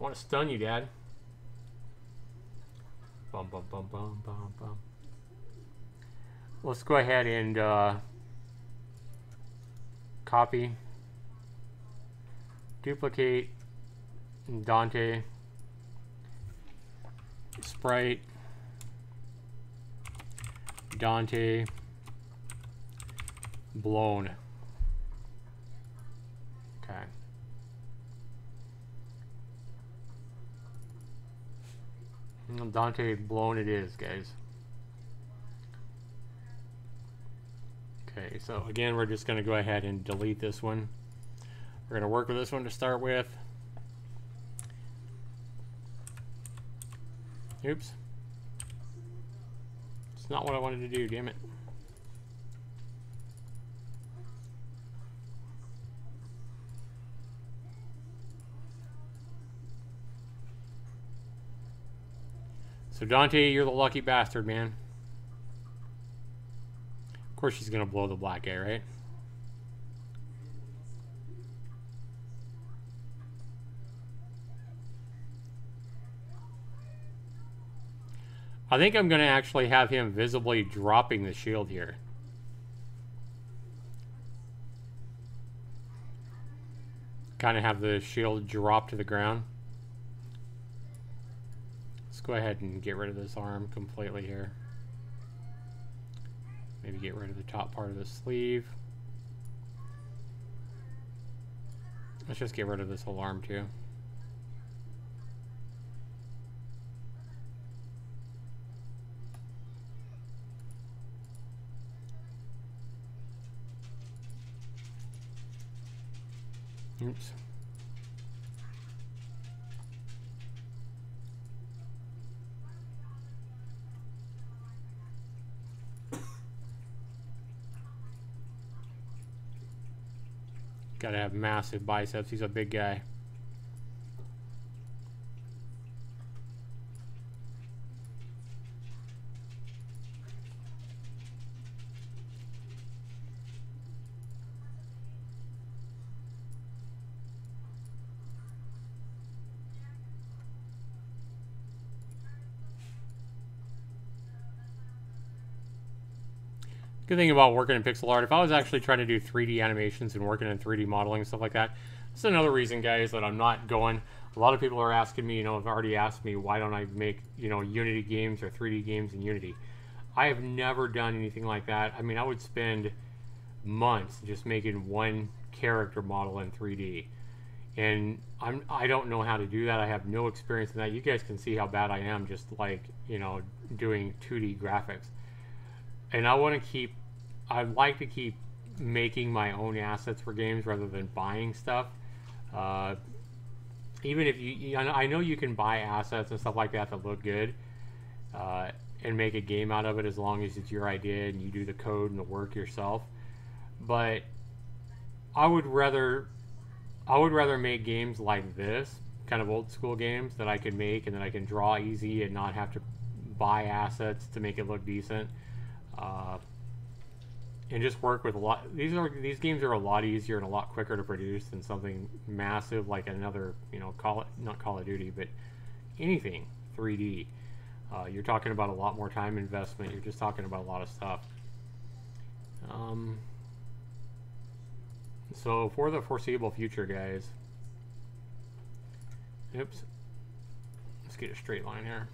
I want to stun you, Dad. Bum, bum, bum, bum, bum, bum. Let's go ahead and copy, duplicate, Dante, sprite, Dante, blown. Okay. Dante blown it is, guys. Okay, so again, we're just going to go ahead and delete this one. We're going to work with this one to start with. Oops. It's not what I wanted to do, damn it. So Dante, you're the lucky bastard, man. Of course she's gonna blow the black guy, right? I think I'm gonna actually have him visibly dropping the shield here. Kind of have the shield drop to the ground. Let's go ahead and get rid of this arm completely here. Maybe get rid of the top part of the sleeve. Let's just get rid of this whole arm too. Oops. Gotta have massive biceps. He's a big guy. Good thing about working in pixel art, if I was actually trying to do 3D animations and working in 3D modeling and stuff like that, that's another reason, guys, that I'm not going. A lot of people are asking me, have already asked me, why don't I make, Unity games or 3D games in Unity? I have never done anything like that. I mean, I would spend months just making one character model in 3D. And I don't know how to do that. I have no experience in that. You guys can see how bad I am just like, doing 2D graphics. And I'd like to keep making my own assets for games rather than buying stuff. Even if I know you can buy assets and stuff like that that look good and make a game out of it as long as it's your idea and you do the code and the work yourself. But I would rather make games like this, kind of old school games that I can make and that I can draw easy and not have to buy assets to make it look decent. And just work with a lot. These games are a lot easier and a lot quicker to produce than something massive like another, not Call of Duty, but anything 3D. You're talking about a lot more time investment. You're just talking about a lot of stuff. So for the foreseeable future, guys. Oops. Let's get a straight line here.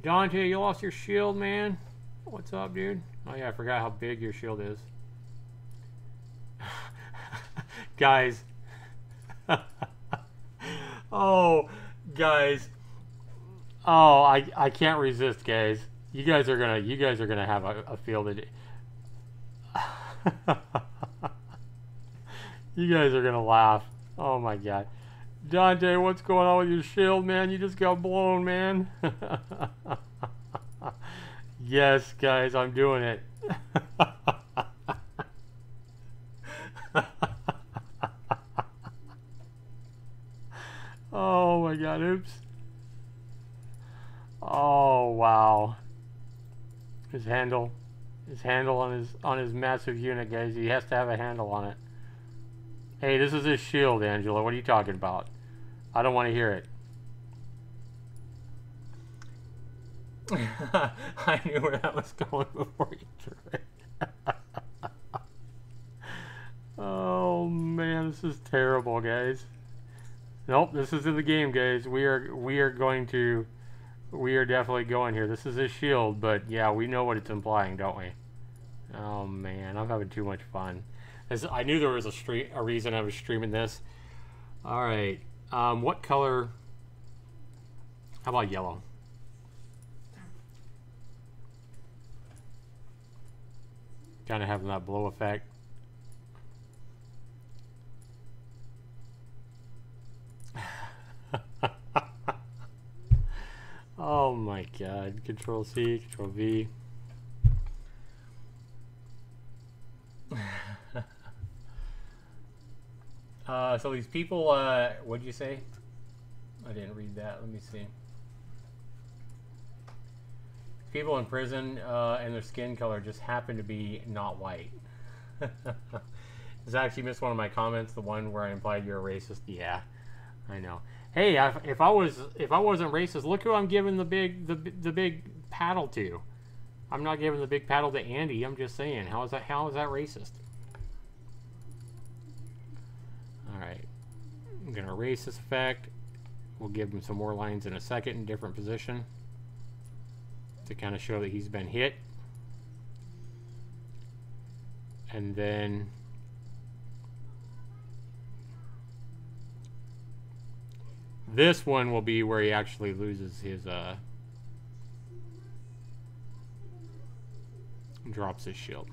Dante, you lost your shield, man. What's up, dude? Oh yeah, I forgot how big your shield is. Guys. Oh, guys. Oh, I can't resist, guys. You guys are gonna have a field day. You guys are gonna laugh. Oh my god. Dante, what's going on with your shield, man? You just got blown, man. Yes, guys, I'm doing it. Oh my god, oops. Oh wow. His handle on his massive unit, guys. He has to have a handle on it. Hey, this is his shield, Angela. What are you talking about? I don't want to hear it. I knew where that was going before you threw it. Oh man, this is terrible, guys. Nope, this is in the game, guys. We are definitely going here. This is his shield, but yeah, we know what it's implying, don't we? Oh man, I'm having too much fun. I knew there was a reason I was streaming this. All right, what color? How about yellow? Kind of having that blow effect. Oh my god. Control C, Control V. So these people, what'd you say? I didn't read that. Let me see. People in prison and their skin color just happen to be not white. Zach, you missed one of my comments, the one where I implied you're a racist. Yeah, I know. Hey, if I wasn't racist, look who I'm giving the big paddle to. I'm not giving the big paddle to Andy. I'm just saying, how is that racist? All right, I'm gonna erase this effect. We'll give him some more lines in a second in different position to kind of show that he's been hit. And then this one will be where he actually loses his drops his shield.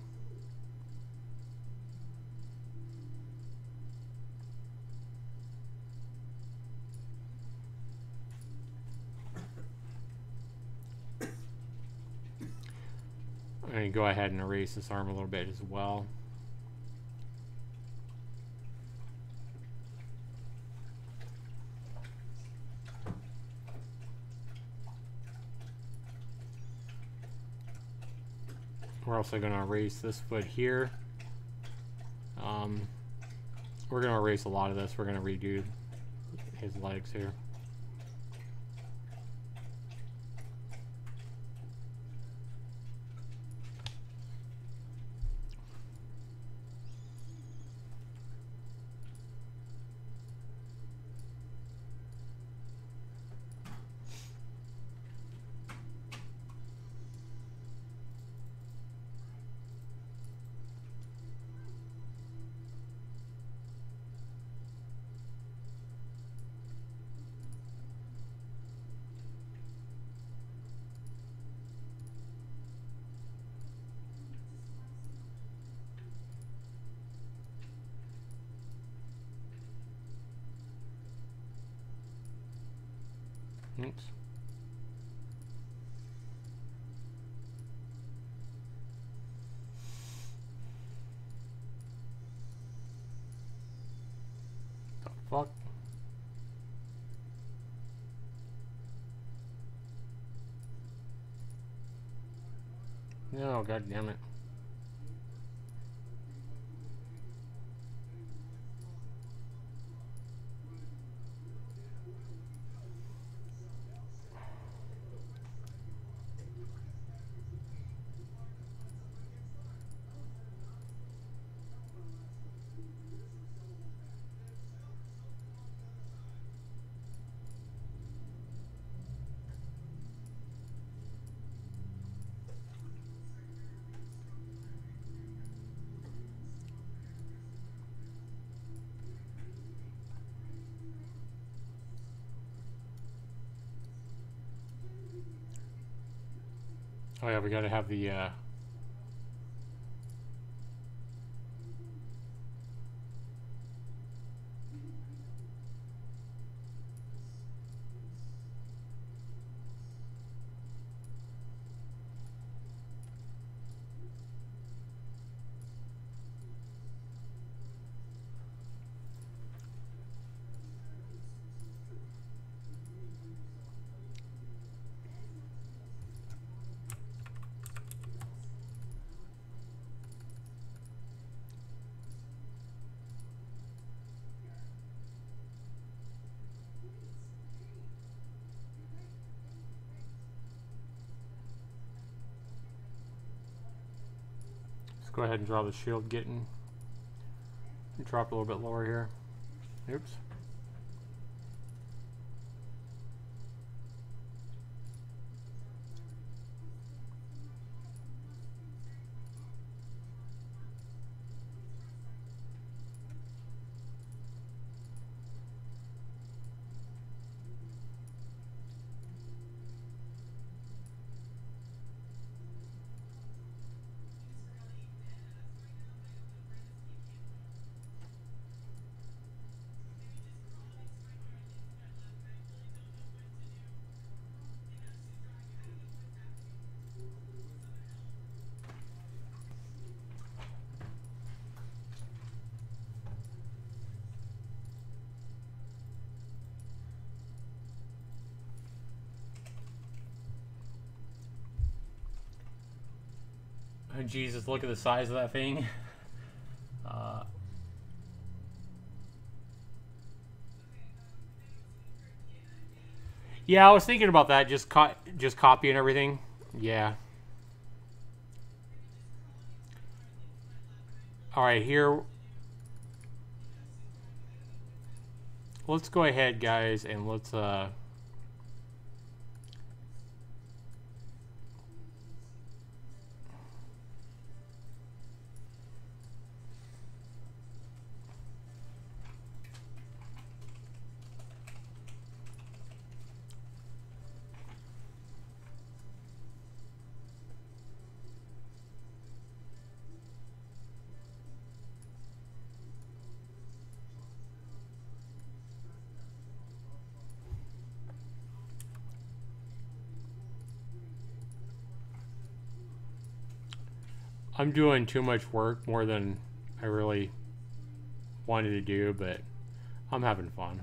I'm going to go ahead and erase this arm a little bit as well. We're also going to erase this foot here. We're going to erase a lot of this. We're going to redo his legs here. Oops. The fuck? No, god damn it. Oh yeah, we gotta have the let's go ahead and draw the shield getting. Drop a little bit lower here. Oops. Oh, Jesus, look at the size of that thing. Yeah, I was thinking about that. Just copying everything. Yeah. All right, here. Let's go ahead, guys, and let's I'm doing too much work, more than I really wanted to do, but I'm having fun.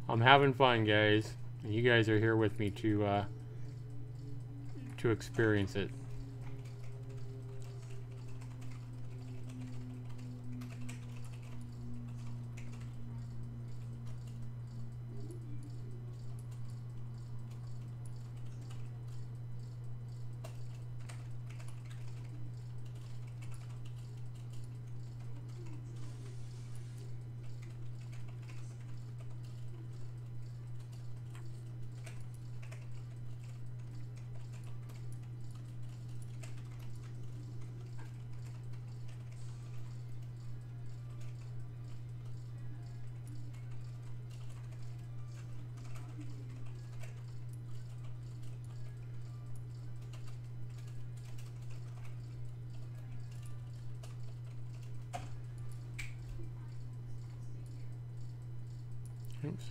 I'm having fun, guys. And you guys are here with me to experience it. Oops.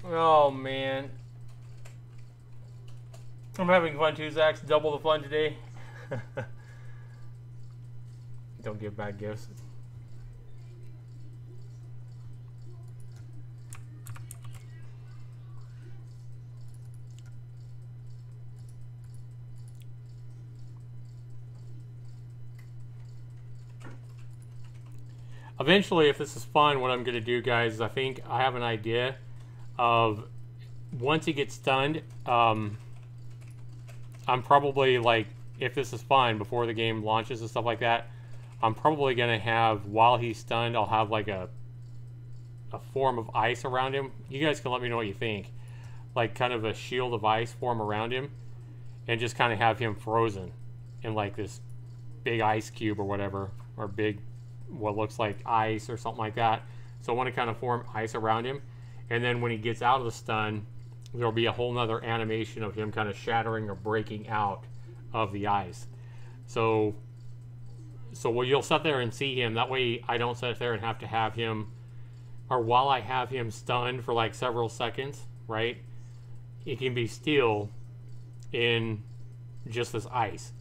Oh man. I'm having fun too, Zax. Double the fun today. Don't give bad gifts. Eventually, if this is fun, what I'm going to do, guys, is I think I have an idea of once he gets stunned, I'm probably like, if this is fun before the game launches and stuff like that, I'm probably going to have, while he's stunned, I'll have like a form of ice around him. You guys can let me know what you think. Like kind of a shield of ice form around him, and just kind of have him frozen in like this big ice cube or whatever, or big, what looks like ice or something like that. So I want to kind of form ice around him, and then when he gets out of the stun, there'll be a whole nother animation of him kind of shattering or breaking out of the ice. So you'll sit there and see him. That way I don't sit there and have him, or while I have him stunned for like several seconds, right? It can be still in just this ice.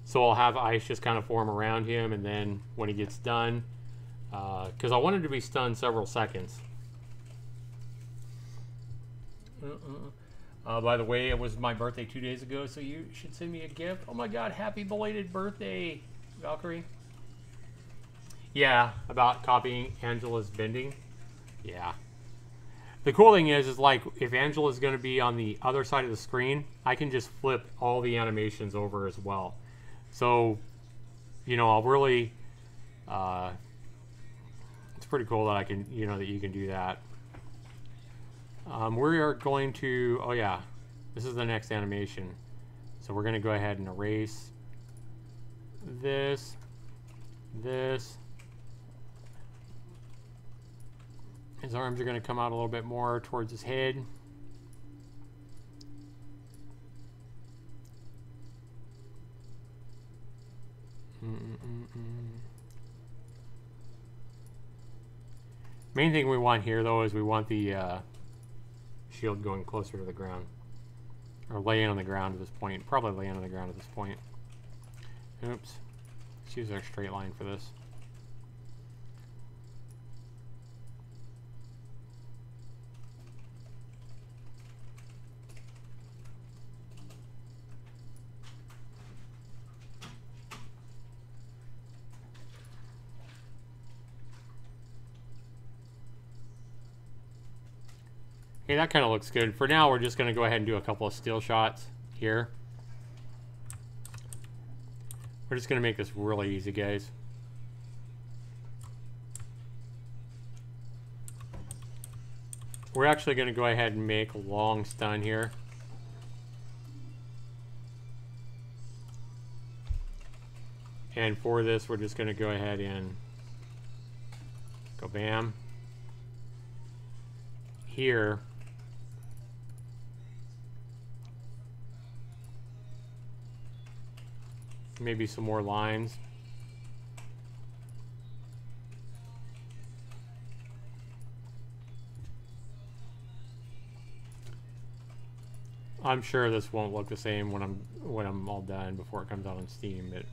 So I'll have ice just kind of form around him, and then when he gets done, because I want him to be stunned several seconds. By the way, it was my birthday 2 days ago, so you should send me a gift. Oh my god, happy belated birthday, Valkyrie. Yeah, about copying Angela's bending. Yeah. The cool thing is like, if Angela's going to be on the other side of the screen, I can just flip all the animations over as well. So, you know, I'll really, it's pretty cool that I can, you know, that you can do that. We are going to, oh yeah, this is the next animation. So we're going to go ahead and erase this. His arms are going to come out a little bit more towards his head. Main thing we want here, though, is we want the shield going closer to the ground, or laying on the ground at this point. Probably laying on the ground at this point. Oops. Let's use our straight line for this. Okay, that kind of looks good. For now, we're just going to go ahead and do a couple of still shots here. We're just going to make this really easy, guys. We're actually going to go ahead and make a long stun here. And for this, we're just going to go ahead and go bam. Here, maybe some more lines. I'm sure this won't look the same when I'm all done before it comes out on Steam, but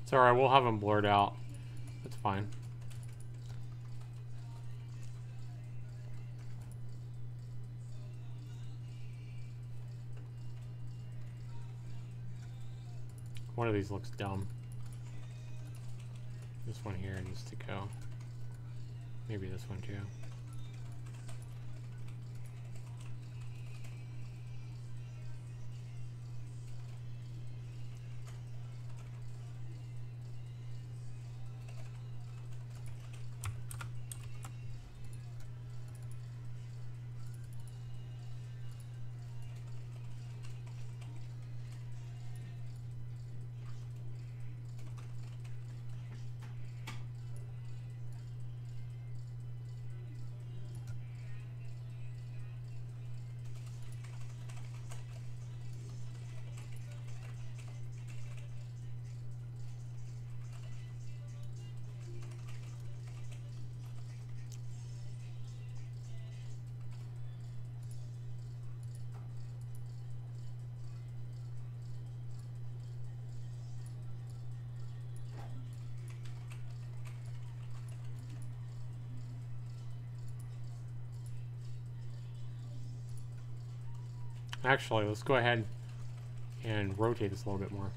it's alright, we'll have them blurred out. That's fine. One of these looks dumb. This one here needs to go. Maybe this one too. Actually, let's go ahead and rotate this a little bit more.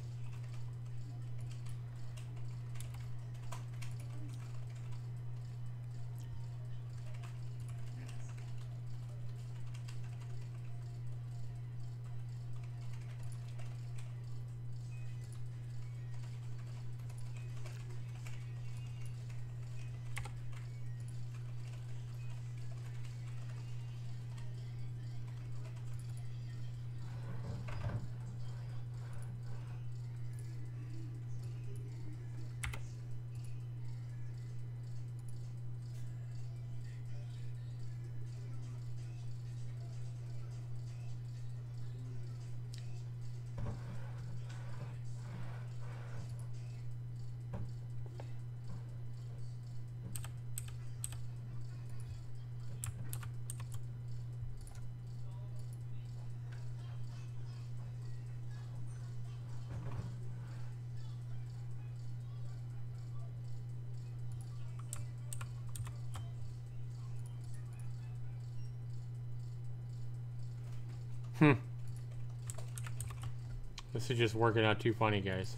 This is just working out too funny, guys.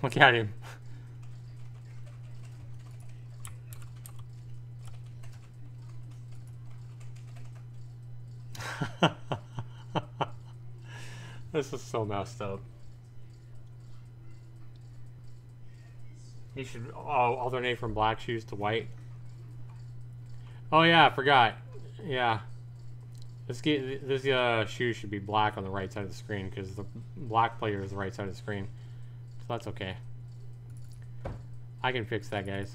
Look at him. This is so messed up. You should alternate from black shoes to white. Oh yeah, I forgot. Yeah. This shoe should be black on the right side of the screen because the black player is the right side of the screen. So that's okay. I can fix that, guys.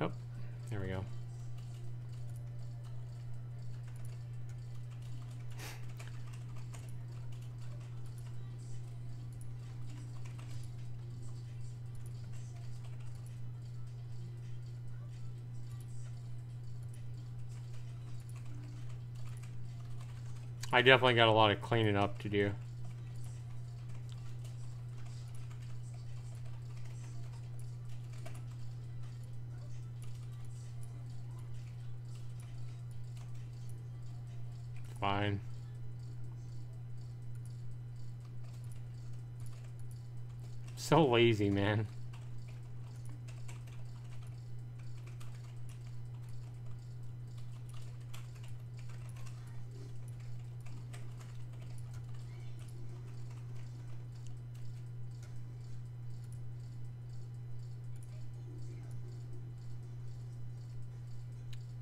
Oh, there we go. I definitely got a lot of cleaning up to do. Fine. So lazy, man.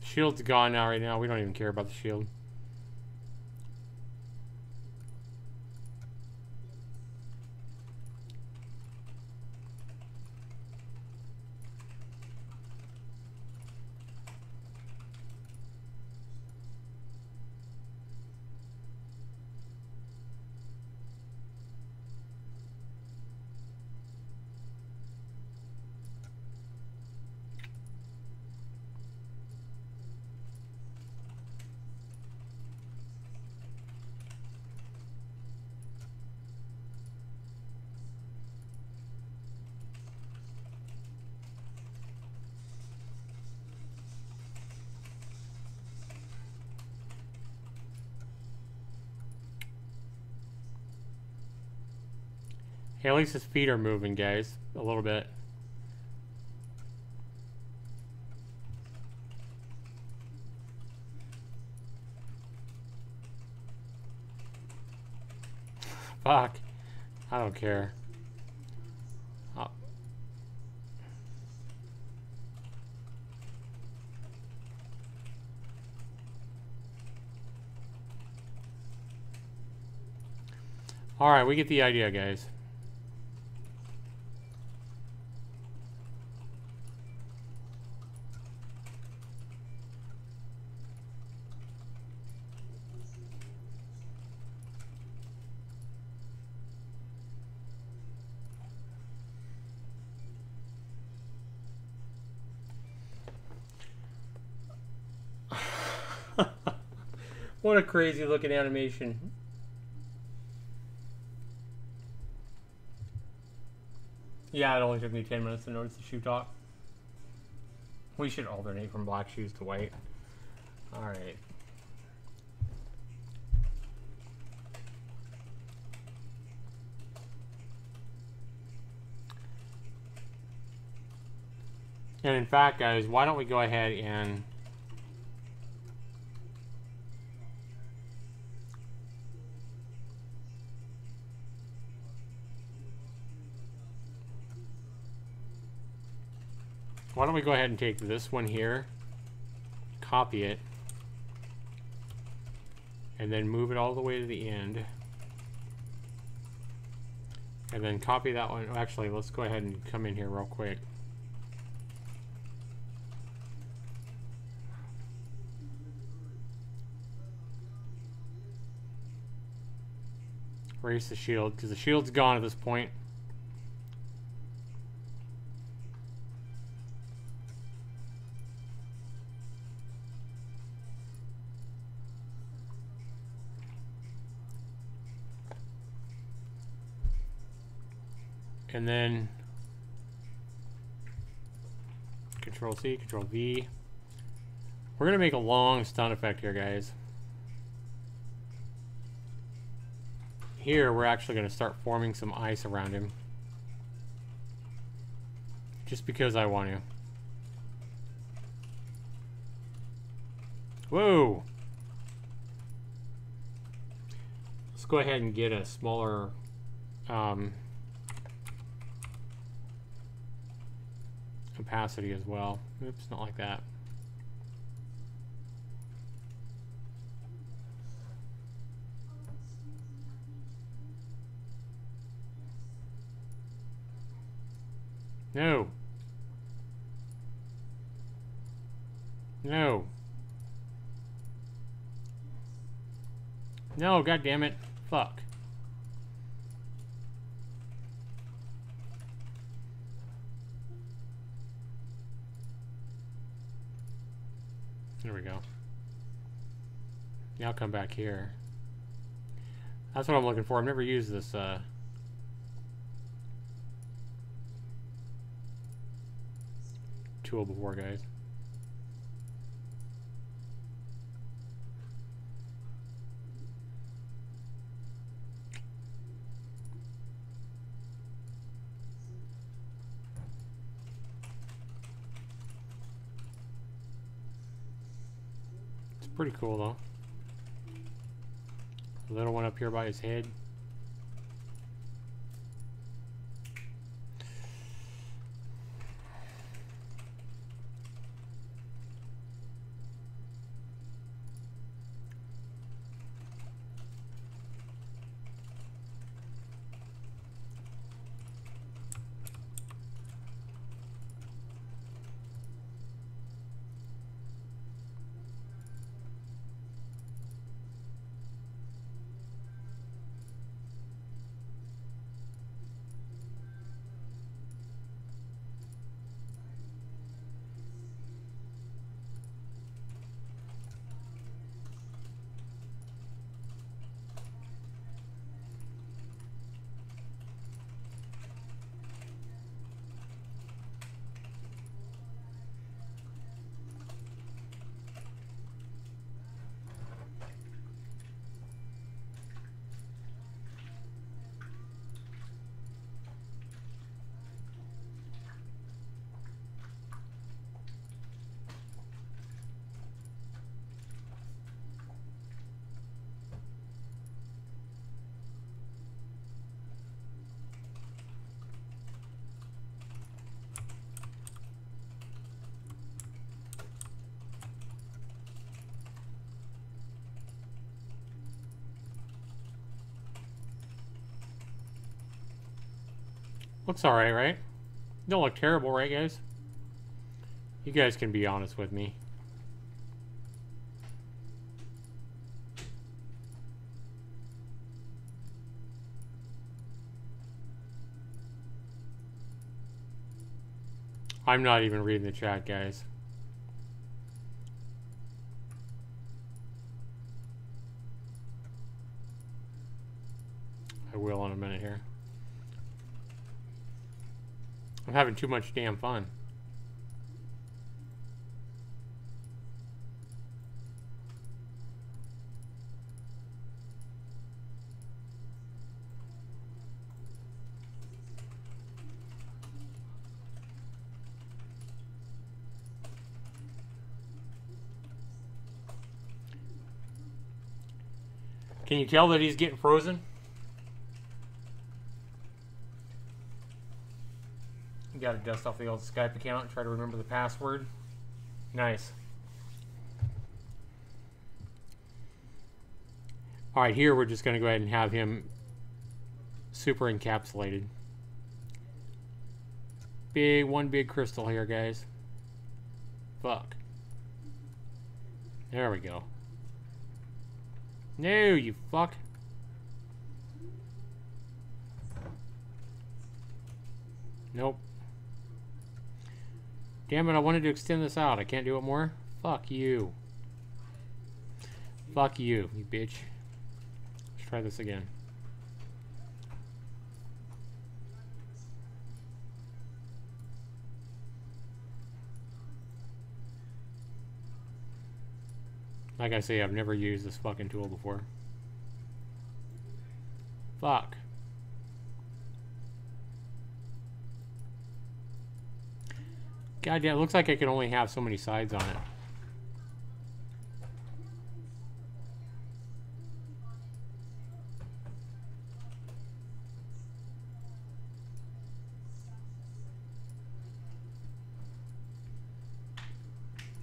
Shield's gone now. Right now, we don't even care about the shield. Hey, at least his feet are moving, guys. A little bit. Fuck. I don't care. Oh. Alright, we get the idea, guys. What a crazy looking animation. Yeah, it only took me 10 minutes to notice the shoe top. We should alternate from black shoes to white. Alright. And in fact, guys, why don't we go ahead and take this one here, copy it, and then move it all the way to the end. And then copy that one. Actually, let's go ahead and come in here real quick. Erase the shield, because the shield's gone at this point. And then Control C, Control V. We're gonna make a long stun effect here, guys. Here, we're actually gonna start forming some ice around him. Just because I want to. Whoa! Let's go ahead and get a smaller opacity as well. Oops, not like that. No. No. No, god damn it. Fuck. There we go. Now come back here. That's what I'm looking for. I've never used this tool before, guys. It's pretty cool though. A little one up here by his head. Looks alright, right? Don't look terrible, right, guys? You guys can be honest with me. I'm not even reading the chat, guys. I will in a minute here. I'm having too much damn fun. Can you tell that he's getting frozen? You gotta dust off the old Skype account and try to remember the password. Nice. Alright, here we're just gonna go ahead and have him super encapsulated. One big crystal here, guys. Fuck. There we go. No, you fuck. Nope. Damn it, I wanted to extend this out. I can't do it more? Fuck you. Fuck you, you bitch. Let's try this again. Like I say, I've never used this fucking tool before. Fuck. God damn, it looks like I can only have so many sides on it.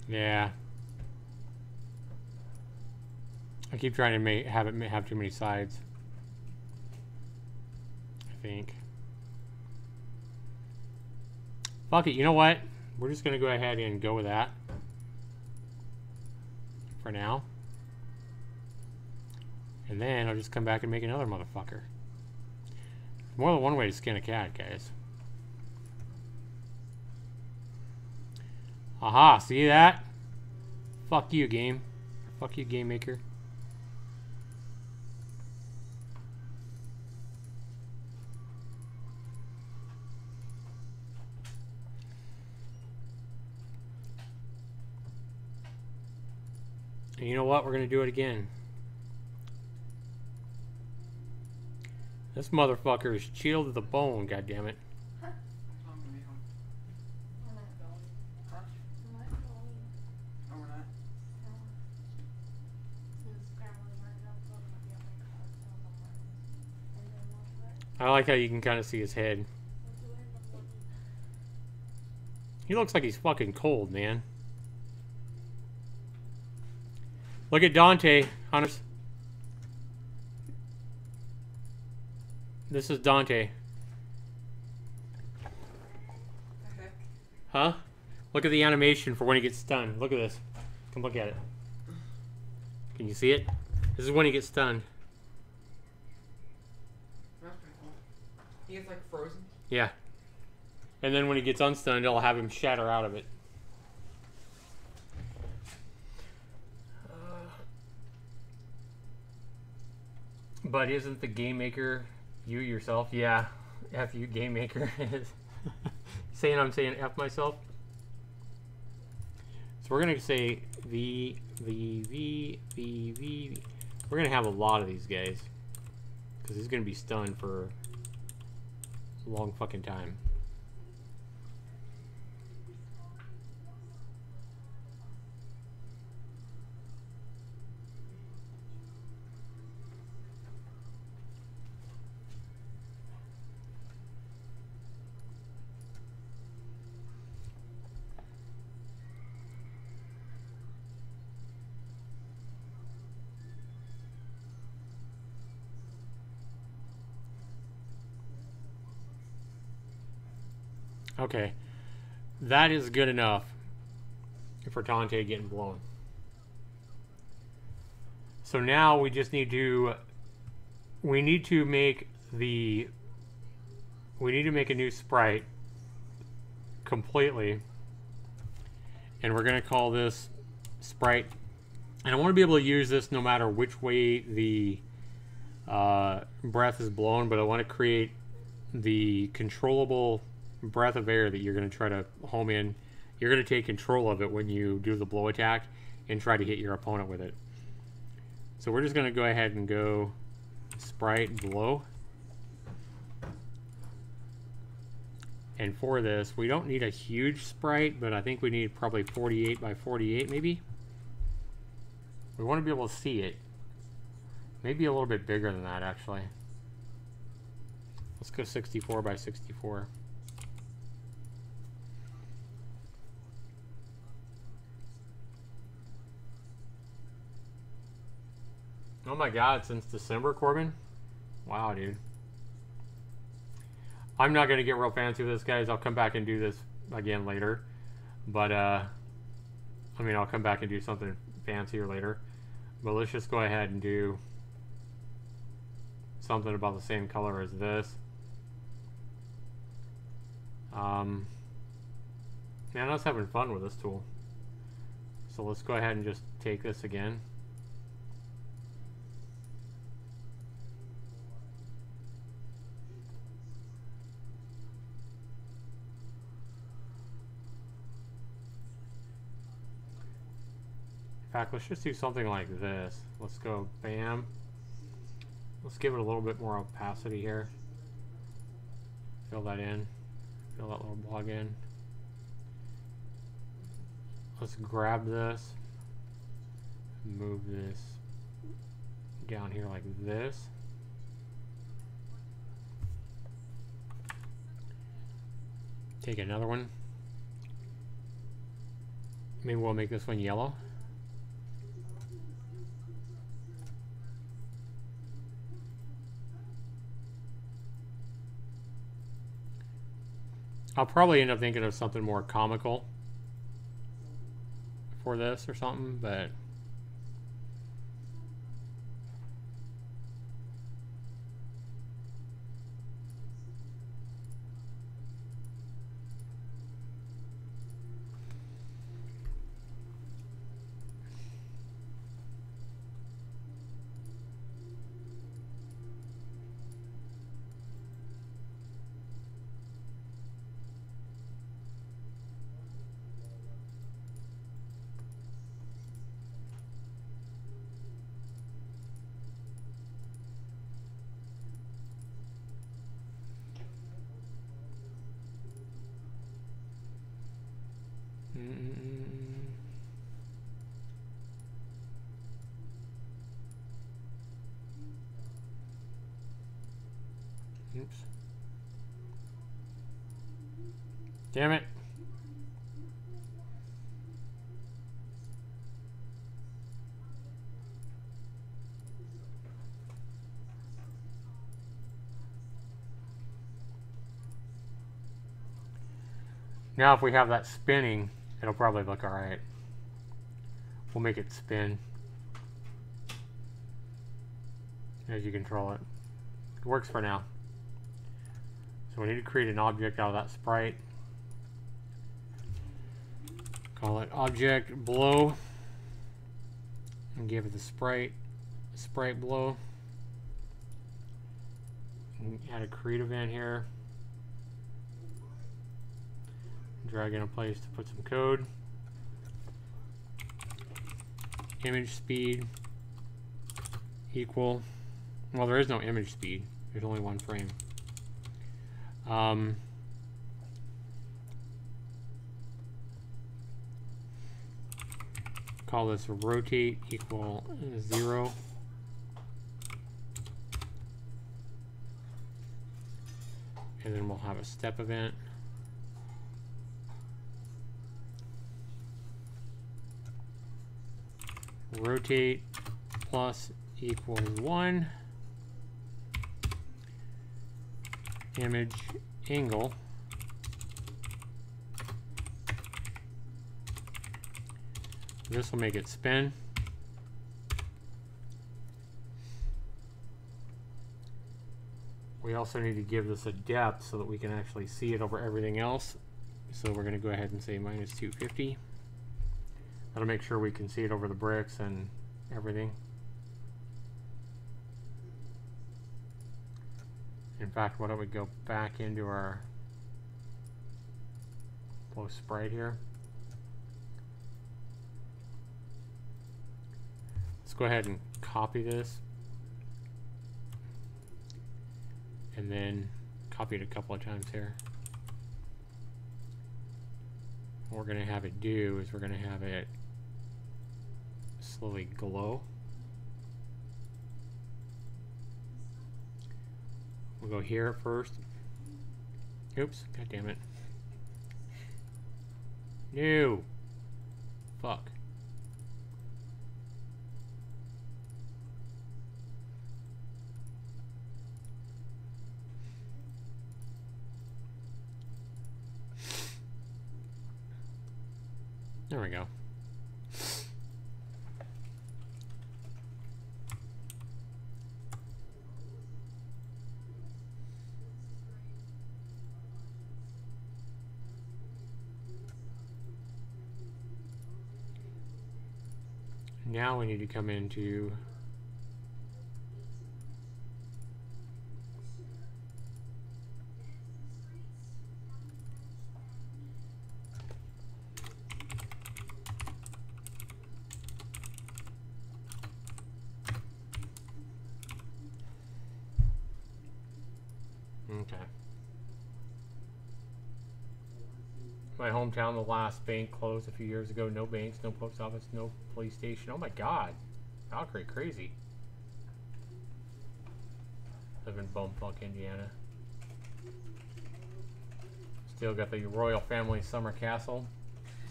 Yeah. I keep trying to have it have too many sides. I think. Fuck it, you know what? We're just gonna go ahead and go with that. For now. And then I'll just come back and make another motherfucker. More than one way to skin a cat, guys. Aha, see that? Fuck you, game. Fuck you, game maker. And you know what? We're going to do it again. This motherfucker is chilled to the bone, goddammit. I like how you can kind of see his head. He looks like he's fucking cold, man. Look at Dante, hunters. This is Dante. Huh? Look at the animation for when he gets stunned. Look at this. Come look at it. Can you see it? This is when he gets stunned. He gets like frozen? Yeah. And then when he gets unstunned, it'll have him shatter out of it. But isn't the game maker you yourself? Yeah. F you, game maker. Saying I'm saying F myself. So we're going to say V. We're going to have a lot of these guys. Because he's going to be stunned for a long fucking time. Okay, that is good enough for Dante getting blown. So now we just need to, we need to make a new sprite completely, and we're going to call this sprite, and I want to be able to use this no matter which way the breath is blown, but I want to create the controllable breath of air that you're going to try to home in. You're going to take control of it when you do the blow attack and try to hit your opponent with it. So we're just going to go ahead and go sprite blow. And for this, we don't need a huge sprite, but I think we need probably 48 by 48 maybe. We want to be able to see it. Maybe a little bit bigger than that, actually. Let's go 64 by 64. Oh my god, since December, Corbin? Wow, dude. I'm not going to get real fancy with this, guys. I'll come back and do this again later. But, I mean, I'll come back and do something fancier later. But let's just go ahead and do something about the same color as this. Man, I was having fun with this tool. So let's go ahead and just take this again. In fact, let's just do something like this. Let's go bam. Let's give it a little bit more opacity here. Fill that in. Fill that little block in. Let's grab this. Move this down here like this. Take another one. Maybe we'll make this one yellow. I'll probably end up thinking of something more comical for this or something, but oops. Damn it. Now if we have that spinning, it'll probably look alright. We'll make it spin as you control it. It works for now. So we need to create an object out of that sprite. Call it object blow. And give it the sprite blow. And add a create event here. Drag in a place to put some code. Image speed equal. Well, there is no image speed. There's only one frame. Call this rotate equal 0. And then we'll have a step event. Rotate plus equals 1. Image angle. This will make it spin. We also need to give this a depth so that we can actually see it over everything else. So we're going to go ahead and say minus 250. That'll make sure we can see it over the bricks and everything. In fact, why don't we go back into our blow Sprite here. Let's go ahead and copy this. And then copy it a couple of times here. What we're going to have it do is we're going to have it slowly glow. We'll go here first. Oops, god damn it. No. Fuck. There we go. Now we need to come into okay. My hometown, the last bank closed a few years ago. No banks, no post office, no police station. Oh my god. Valkyrie, crazy. Live in bumfuck, Indiana. Still got the royal family summer castle.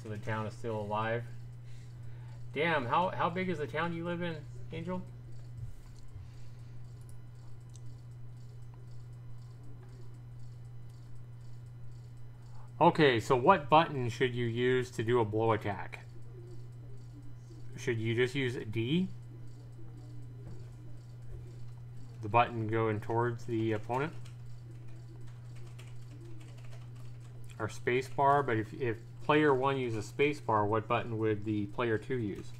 So the town is still alive. Damn, how big is the town you live in, Angel? Okay, so what button should you use to do a blow attack? Should you just use D? The button going towards the opponent? Or space bar, but if player 1 uses space bar, what button would the player 2 use?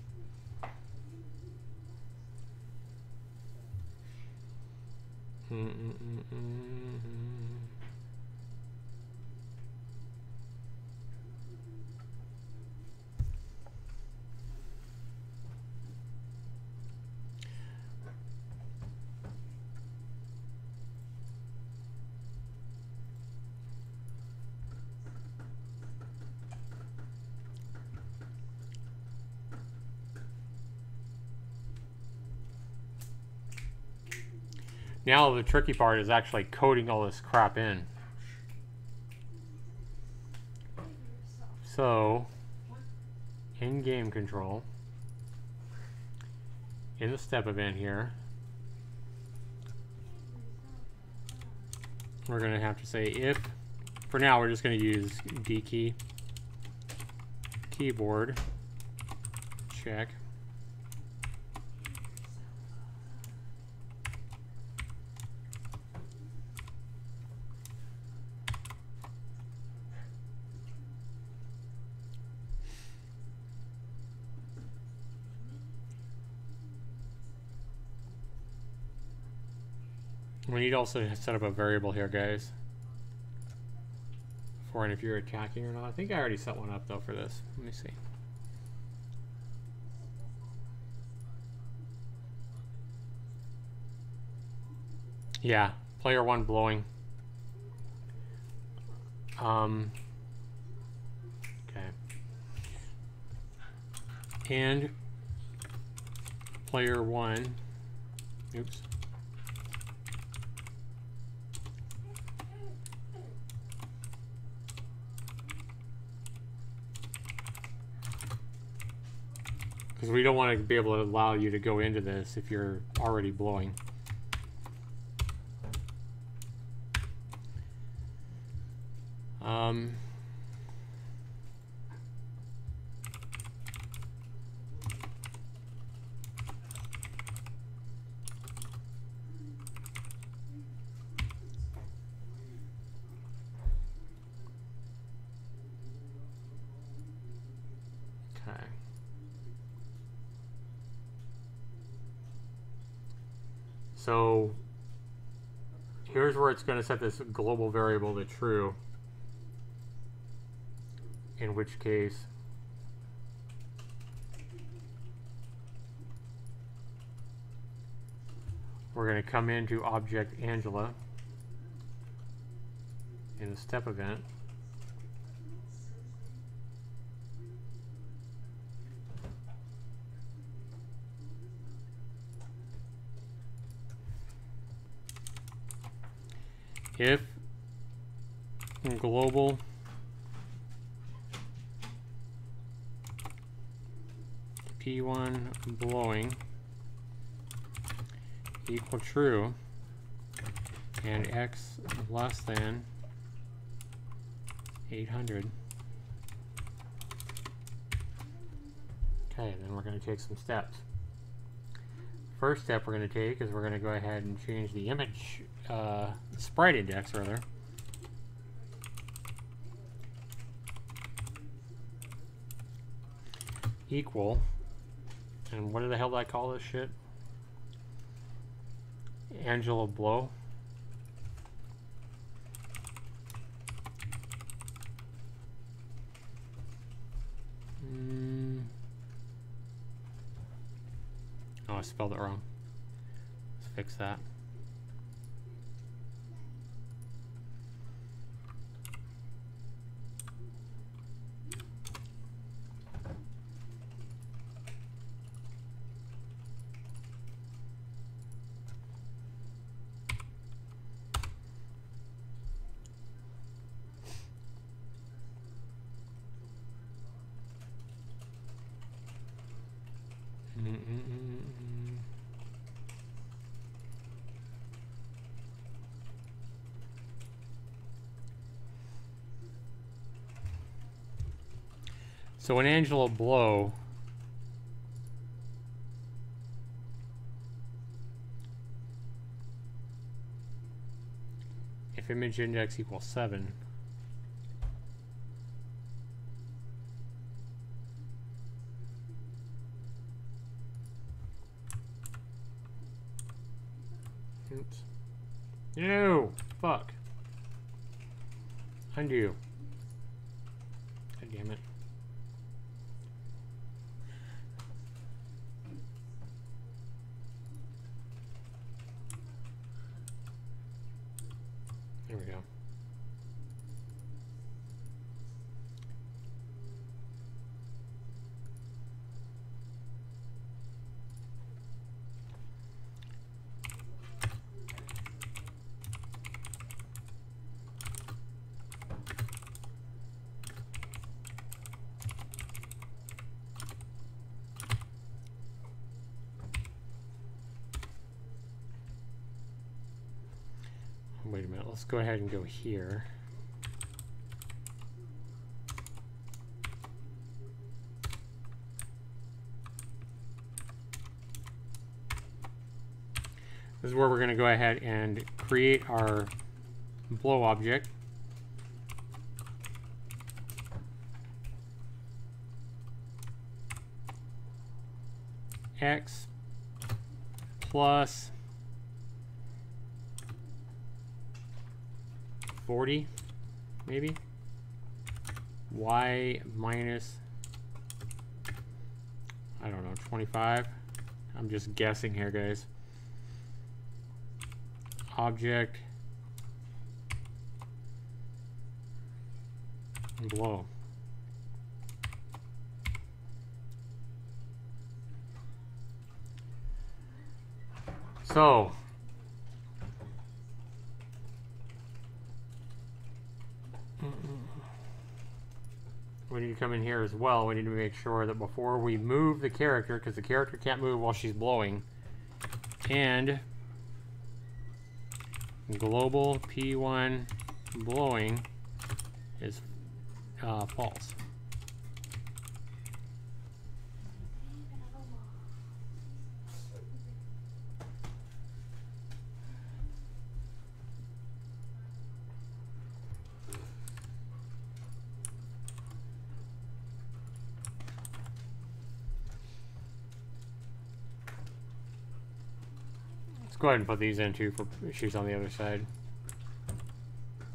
Now the tricky part is actually coding all this crap in. So, in game control, in the step event here, we're going to have to say if, for now we're just going to use D key, keyboard, check. We need also to set up a variable here, guys, for and if you're attacking or not. I think I already set one up though for this. Let me see. Yeah, player 1 blowing. Okay. And player 1. Oops. Because we don't want to be able to allow you to go into this if you're already blowing. Okay. So here's where it's going to set this global variable to true. in which case we're going to come into object Angela in the step event. If global P1 blowing equal true and x less than 800. Okay, then we're going to take some steps. First step we're going to take is we're going to go ahead and change the image sprite index rather. Equal, and what the hell did I call this shit? Angela Blow. Oh, I spelled it wrong. Let's fix that. So in Angela Blow, if image index equals 7, oops, no, fuck, undo, god damn it. There we go. Wait a minute, let's go ahead and go here. This is where we're going to go ahead and create our blow object. X plus 40, maybe. Y minus, I don't know, 25. I'm just guessing here, guys. Object blow. So we need to come in here as well. We need to make sure that before we move the character, because the character can't move while she's blowing, and global P1 blowing is false. Let's go ahead and put these in too for issues on the other side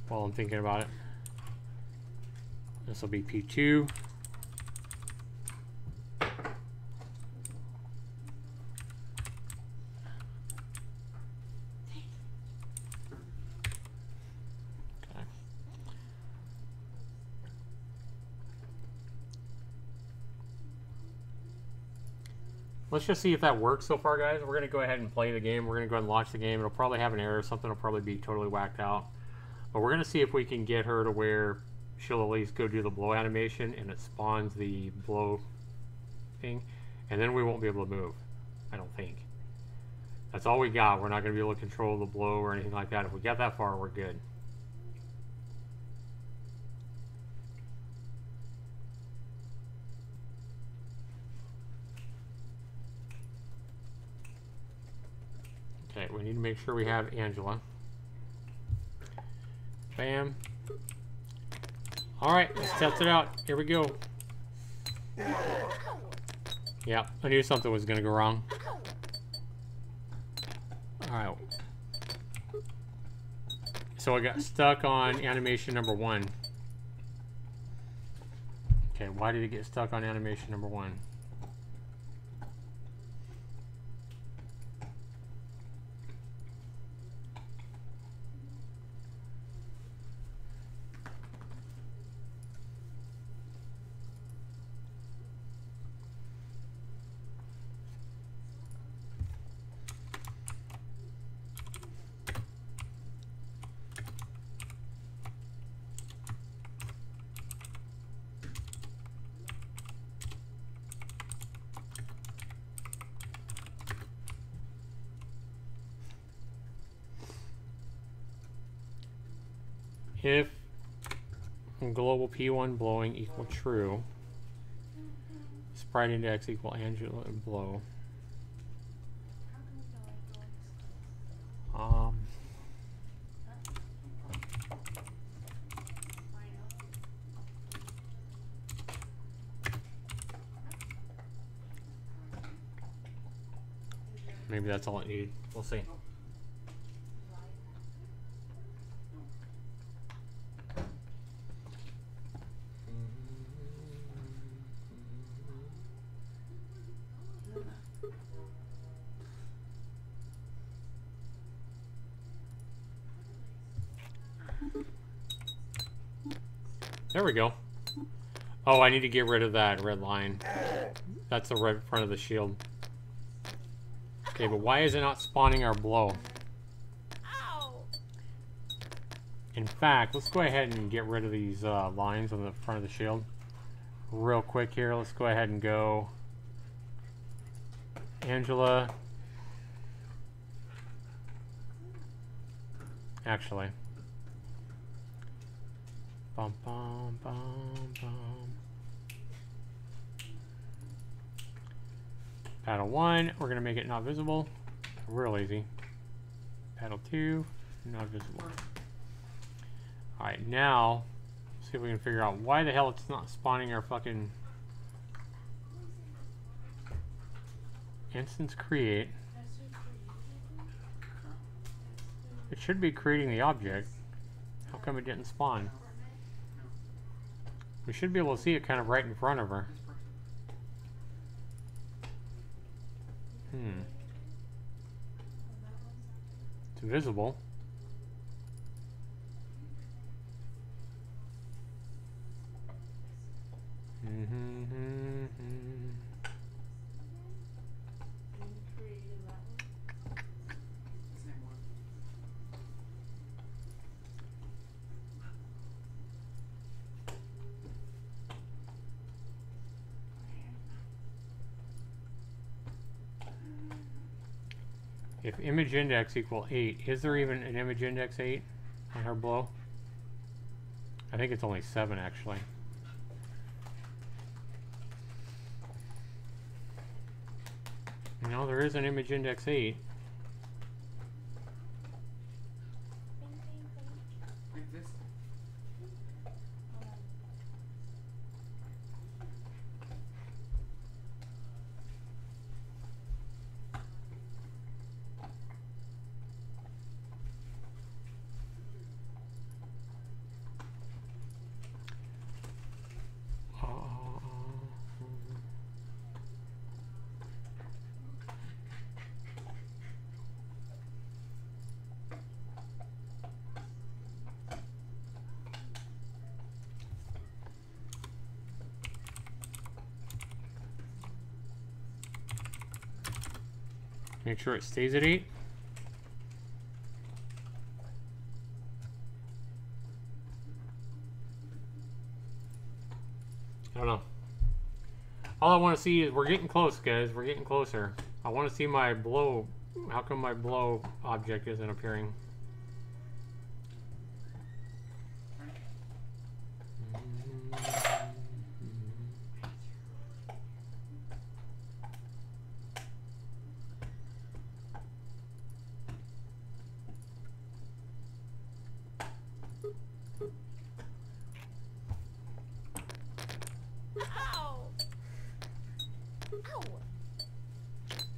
while I'm thinking about it. This will be P2. Let's just see if that works so far, guys. We're going to go ahead and play the game. We're going to go ahead and launch the game. It'll probably have an error. Something will probably be totally whacked out. But we're going to see if we can get her to where she'll at least go do the blow animation and it spawns the blow thing. And then we won't be able to move, I don't think. That's all we got. We're not going to be able to control the blow or anything like that. If we get that far, we're good. Okay, we need to make sure we have Angela. Bam. Alright, let's test it out. Here we go. Yeah, I knew something was going to go wrong. Alright. So I got stuck on animation number 1. Okay, why did it get stuck on animation number 1? If global P1 blowing equal true, sprite index equal Angela and blow. Maybe that's all it needed. We'll see. There we go. Oh, I need to get rid of that red line. That's the red front of the shield. Okay, but why is it not spawning our blow? In fact, let's go ahead and get rid of these lines on the front of the shield. Real quick here, let's go ahead and go Angela. Actually. Bum, bum, bum, bum. Paddle 1, we're going to make it not visible. Real easy. Paddle 2, not visible. Alright, now, see if we can figure out why the hell it's not spawning our fucking instance create. It should be creating the object. How come it didn't spawn? We should be able to see it kind of right in front of her. It's visible. If image index equal 8, is there even an image index 8 on her blow? I think it's only 7 actually. No, there is an image index 8. Like this. Make sure it stays at 8. I don't know. All I want to see is we're getting close, guys. We're getting closer. I want to see my blow. How come my blow object isn't appearing?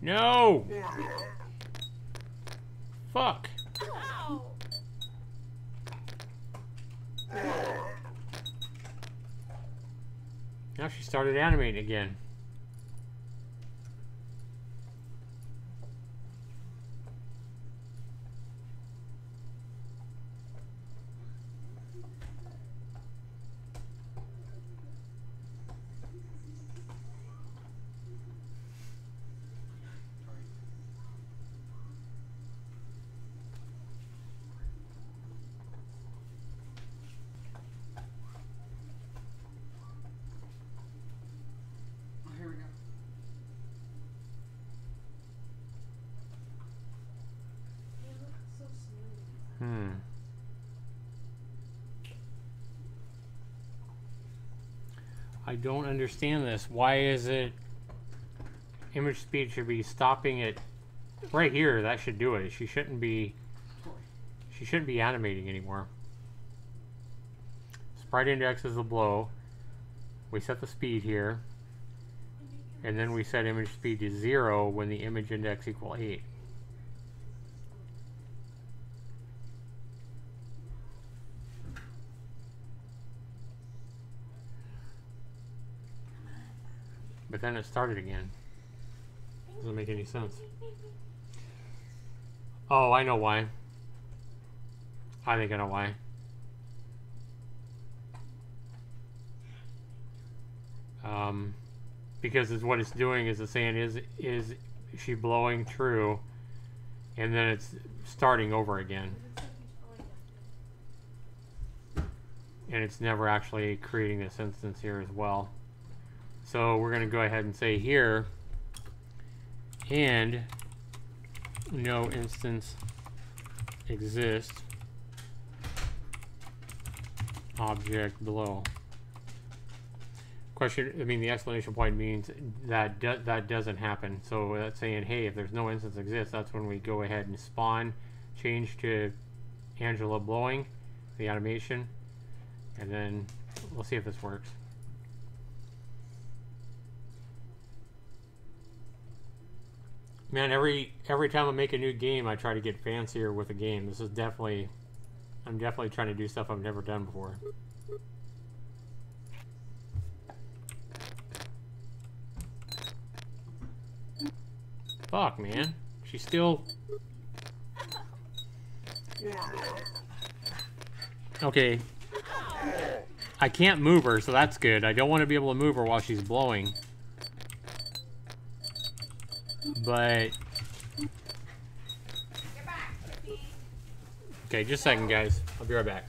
No! Fuck! Now she started animating again. Oh, here we go. I don't understand this. Why is it image speed should be stopping at right here? That should do it. She shouldn't be animating anymore. Sprite index is the blow. We set the speed here. And then we set image speed to 0 when the image index equal 8. But then it started again. Doesn't make any sense. Oh, I know why. I think I know why. Because it's what it's doing is it's saying is she blowing true, and then it's starting over again. And it's never actually creating this instance here as well. So we're going to go ahead and say here, and no instance exists object below. Question, I mean the exclamation point means that that doesn't happen. So that's saying, hey, if there's no instance exists, that's when we go ahead and spawn, change to Angela blowing, the animation, and then we'll see if this works. Man, every time I make a new game, I try to get fancier with a game. This is definitely, I'm definitely trying to do stuff I've never done before. Fuck, man. She's still... Okay. I can't move her, so that's good. I don't want to be able to move her while she's blowing. But... Okay, just a second, guys. I'll be right back.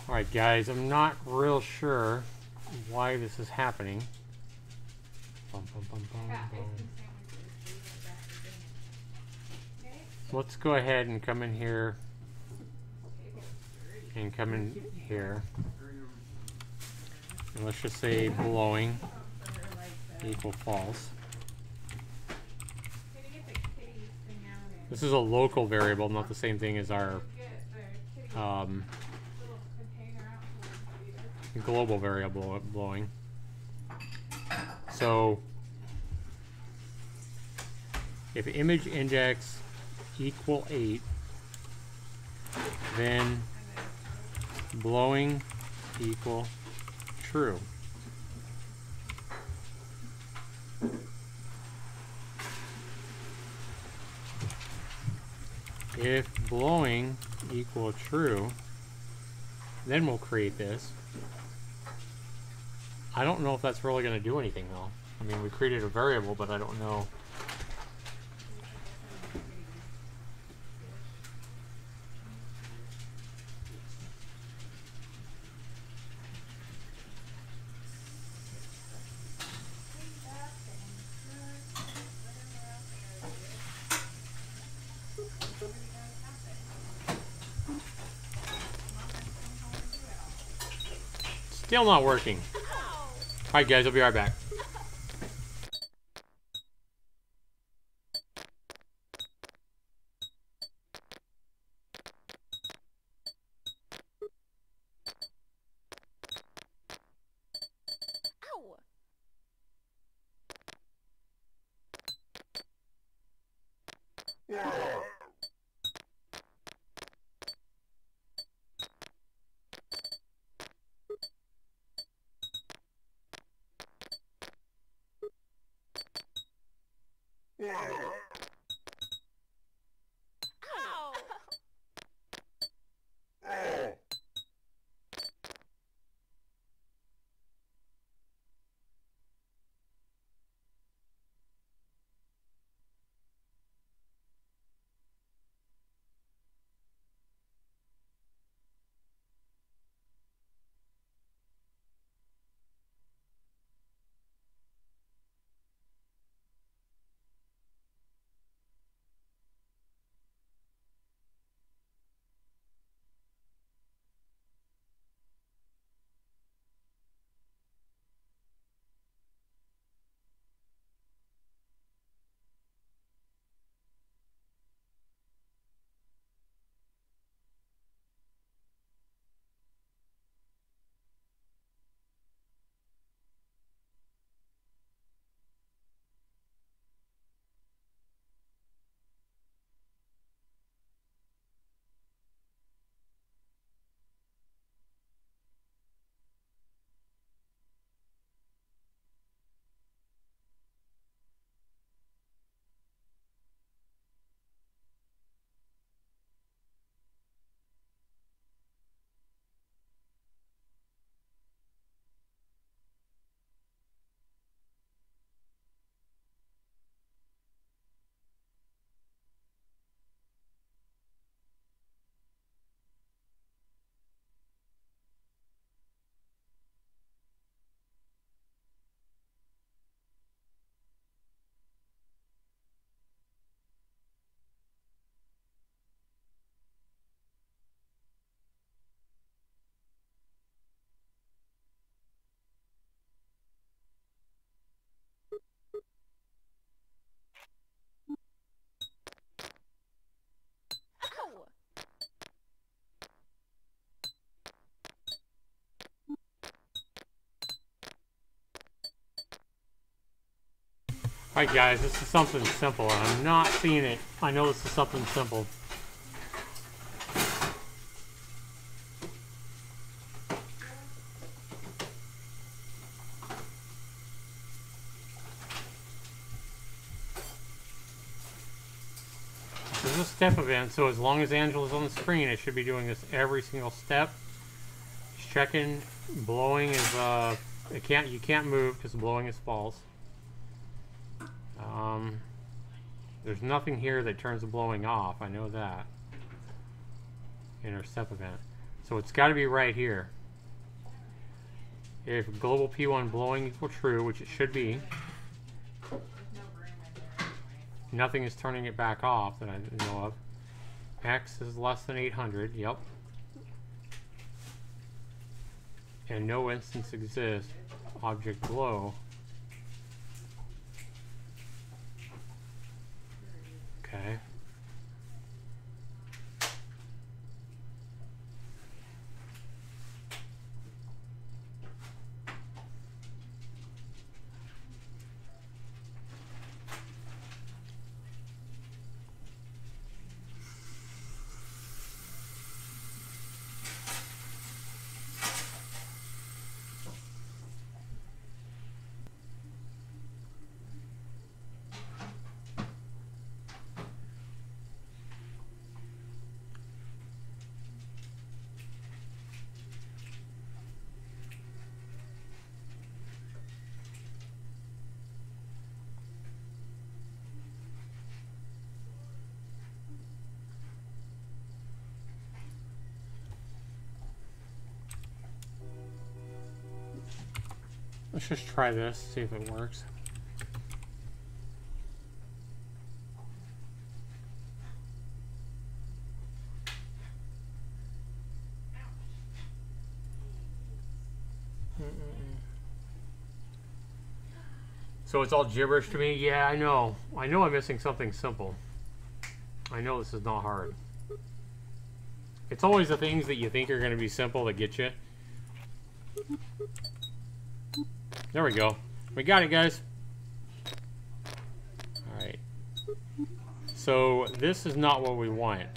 Alright guys, I'm not real sure why this is happening. Bum, bum, bum, bum, bum. Let's go ahead and come in here and come in here. And let's just say blowing equal false. This is a local variable, not the same thing as our global variable blowing. So if image index equal 8, then blowing equal true. If blowing equal true, then we'll create this. I don't know if that's really going to do anything though. I mean, we created a variable, but I don't know. Still not working. Alright guys, I'll be right back. Alright guys, this is something simple, and I'm not seeing it. I know this is something simple. This is a step event, so as long as Angela's on the screen, it should be doing this every single step. Just checking, blowing is, you can't move because blowing is false. There's nothing here that turns the blowing off, I know that, in our step event. So it's got to be right here. If global P1 blowing equal true, which it should be, nothing is turning it back off that I know of. X is less than 800, yep. And no instance exists. Object below. Okay. Let's just try this, see if it works. So it's all gibberish to me? Yeah, I know. I know I'm missing something simple. I know this is not hard. It's always the things that you think are going to be simple that get you. There we go. We got it, guys. Alright. So, this is not what we want.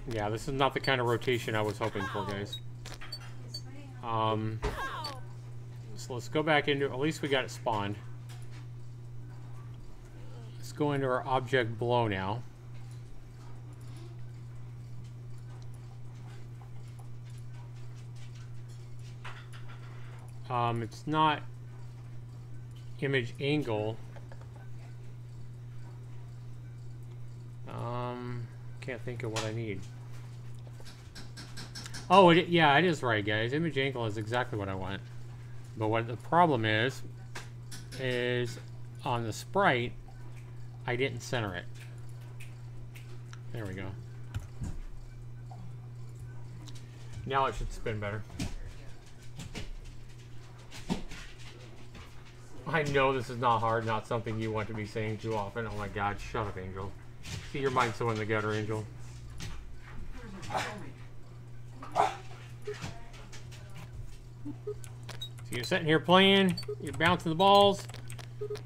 Yeah, this is not the kind of rotation I was hoping for, guys. So let's go back into... At least we got it spawned. Let's go into our object below now. It's not image angle. Can't think of what I need. Oh, yeah, it is right, guys. Image angle is exactly what I want. But what the problem is on the sprite, I didn't center it. There we go. Now it should spin better. I know this is not hard, not something you want to be saying too often. Oh my God, shut up, Angel. See, your mind's so in the gutter, Angel. So you're sitting here playing, you're bouncing the balls.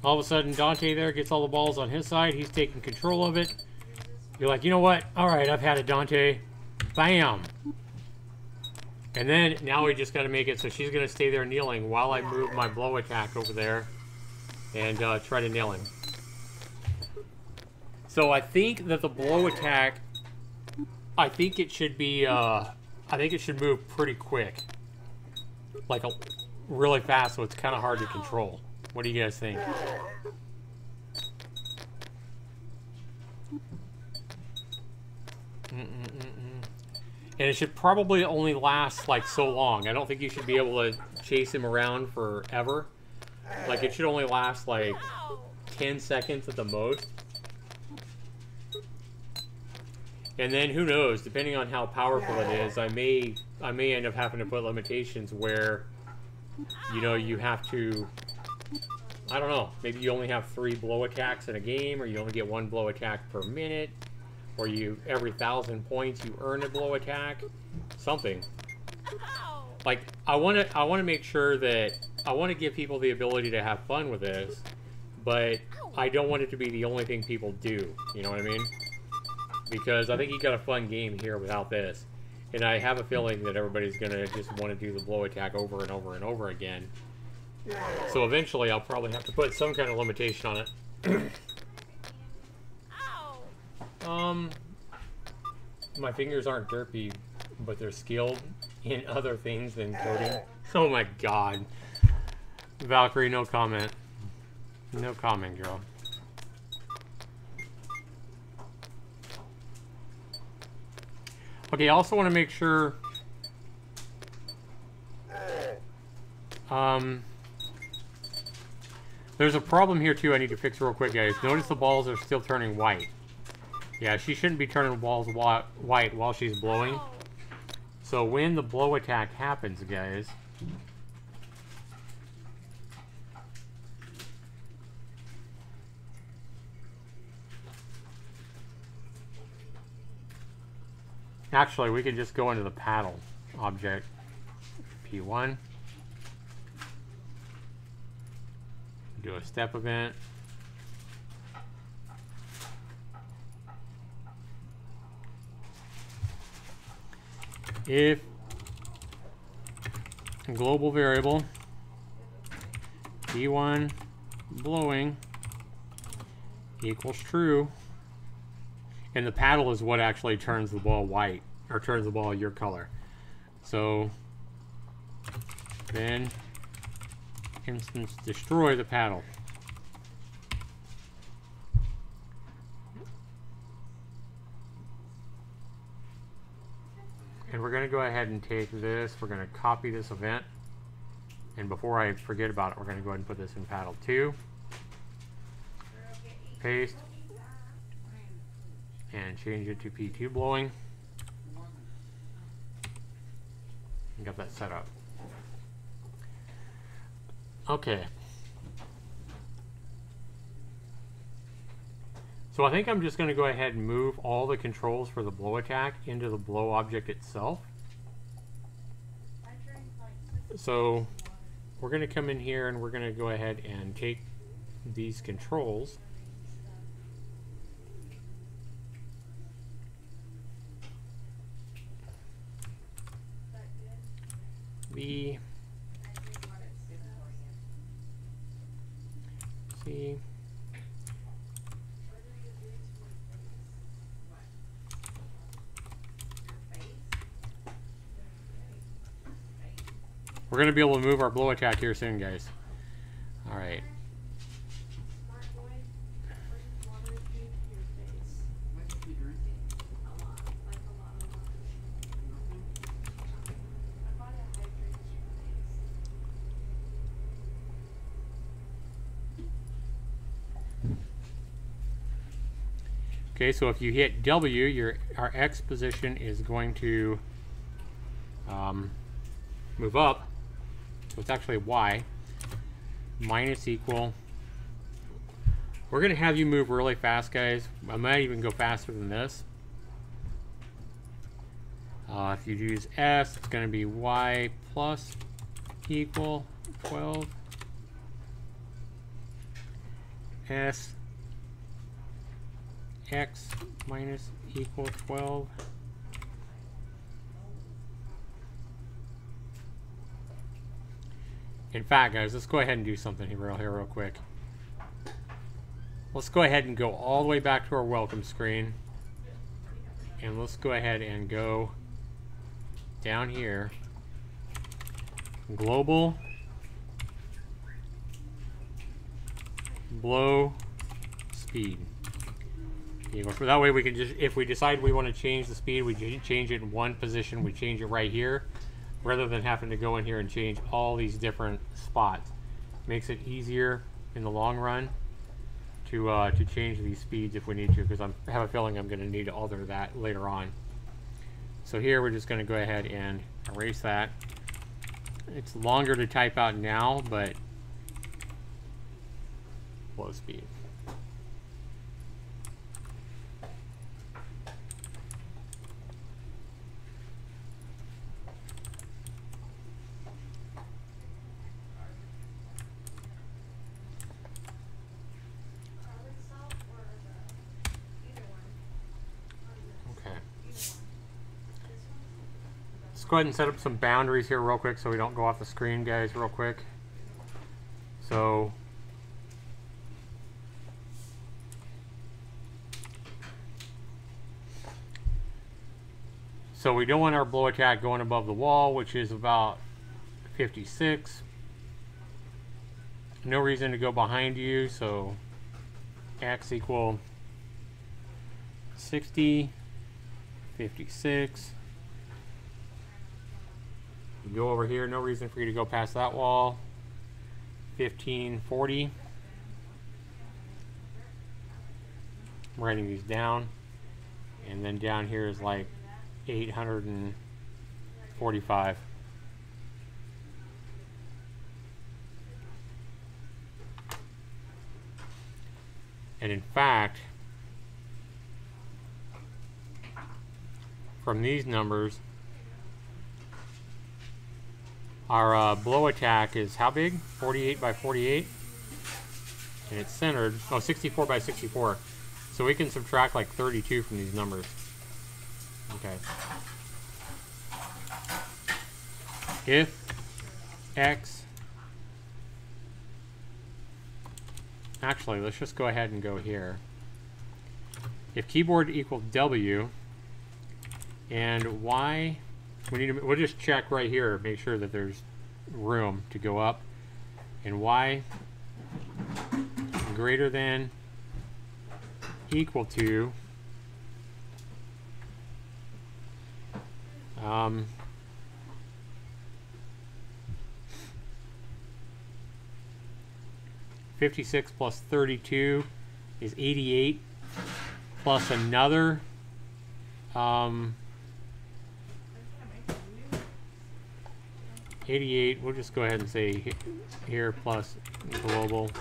All of a sudden, Dante there gets all the balls on his side. He's taking control of it. You're like, you know what? All right, I've had it, Dante. Bam. And then, now we just got to make it so she's going to stay there kneeling while I move my blow attack over there and try to nail him. So I think that the blow attack, I think it should be, I think it should move pretty quick. Like, really fast, so it's kind of hard to control. What do you guys think? And it should probably only last like so long. I don't think you should be able to chase him around forever. Like it should only last like 10 seconds at the most. And then who knows, depending on how powerful it is, I may end up having to put limitations where, you know, you have to, I don't know, maybe you only have 3 blow attacks in a game, or you only get 1 blow attack per minute. Or you, every 1,000 points, you earn a blow attack. Something. Like, I want to make sure that, I want to give people the ability to have fun with this, but I don't want it to be the only thing people do. You know what I mean? Because I think you got a fun game here without this. And I have a feeling that everybody's going to just want to do the blow attack over and over and over again. So eventually I'll probably have to put some kind of limitation on it. My fingers aren't derpy, but they're skilled in other things than coding. Oh my God. Valkyrie, no comment. No comment, girl. Okay, I also want to make sure there's a problem here too I need to fix real quick, guys. Notice the balls are still turning white. Yeah, she shouldn't be turning balls white while she's blowing. So when the blow attack happens, guys, actually we can just go into the paddle object, P1, do a step event. If global variable P1 blowing equals true, and the paddle is what actually turns the ball white, or turns the ball your color. So then instance destroy the paddle. And we're going to go ahead and take this, we're going to copy this event, and before I forget about it, we're going to go ahead and put this in paddle 2, paste, and change it to P2 blowing, and got that set up. Okay. So I think I'm just going to go ahead and move all the controls for the blow attack into the blow object itself. So we're going to come in here and we're going to go ahead and take these controls. B, C, we're going to be able to move our blow attack here soon, guys. All right. Okay, so if you hit W, our X position is going to move up. So it's actually Y minus equal. We're going to have you move really fast, guys. I might even go faster than this. If you use S, it's going to be Y plus equal 12. S X minus equal 12. In fact, guys, let's go ahead and do something here real quick. Let's go ahead and go all the way back to our welcome screen. And let's go ahead and go down here. Global blow speed. That way we can just, if we decide we want to change the speed, we change it in one position, we change it right here, rather than having to go in here and change all these different spots. Makes it easier in the long run to change these speeds if we need to, because I have a feeling I'm going to need to alter that later on. So here we're just going to go ahead and erase that. It's longer to type out now, but blow speed. Go ahead and set up some boundaries here real quick so we don't go off the screen, guys, real quick. So we don't want our blow attack going above the wall, which is about 56. No reason to go behind you, so X equal 60, 56. Go over here, no reason for you to go past that wall. 1540. I'm writing these down. And then down here is like 845. And in fact, from these numbers, our blow attack is how big? 48 by 48. And it's centered, 64 by 64. So we can subtract like 32 from these numbers. Okay. If X, actually, let's just go ahead and go here. If keyboard equals W and Y, we'll just check right here, make sure that there's room to go up. And Y greater than equal to 56 plus 32 is 88 plus another 88, we'll just go ahead and say here plus global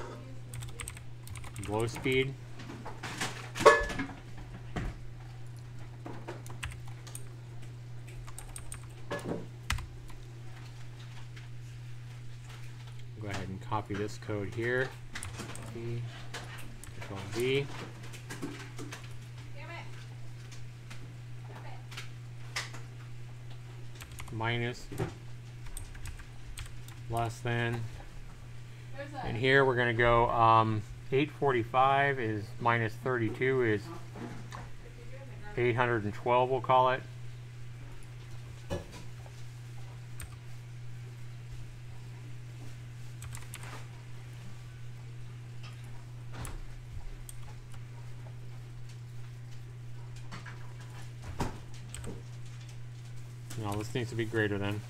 blow speed. Go ahead and copy this code here. Control V. Minus, less than, and here we're going to go 845 is minus 32 is 812, we'll call it. No, this needs to be greater than.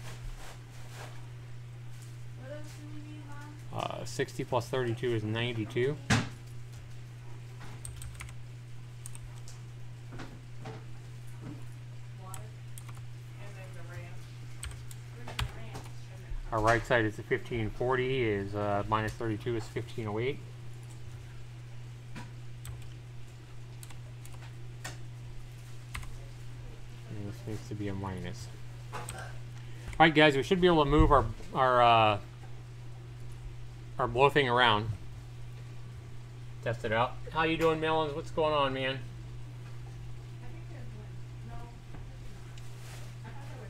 60 plus 32 is 92. Our right side is 1540 is minus 32 is 1508. And this needs to be a minus. Alright guys, we should be able to move our blow thing around. Test it out. How you doing, Melons? What's going on, man?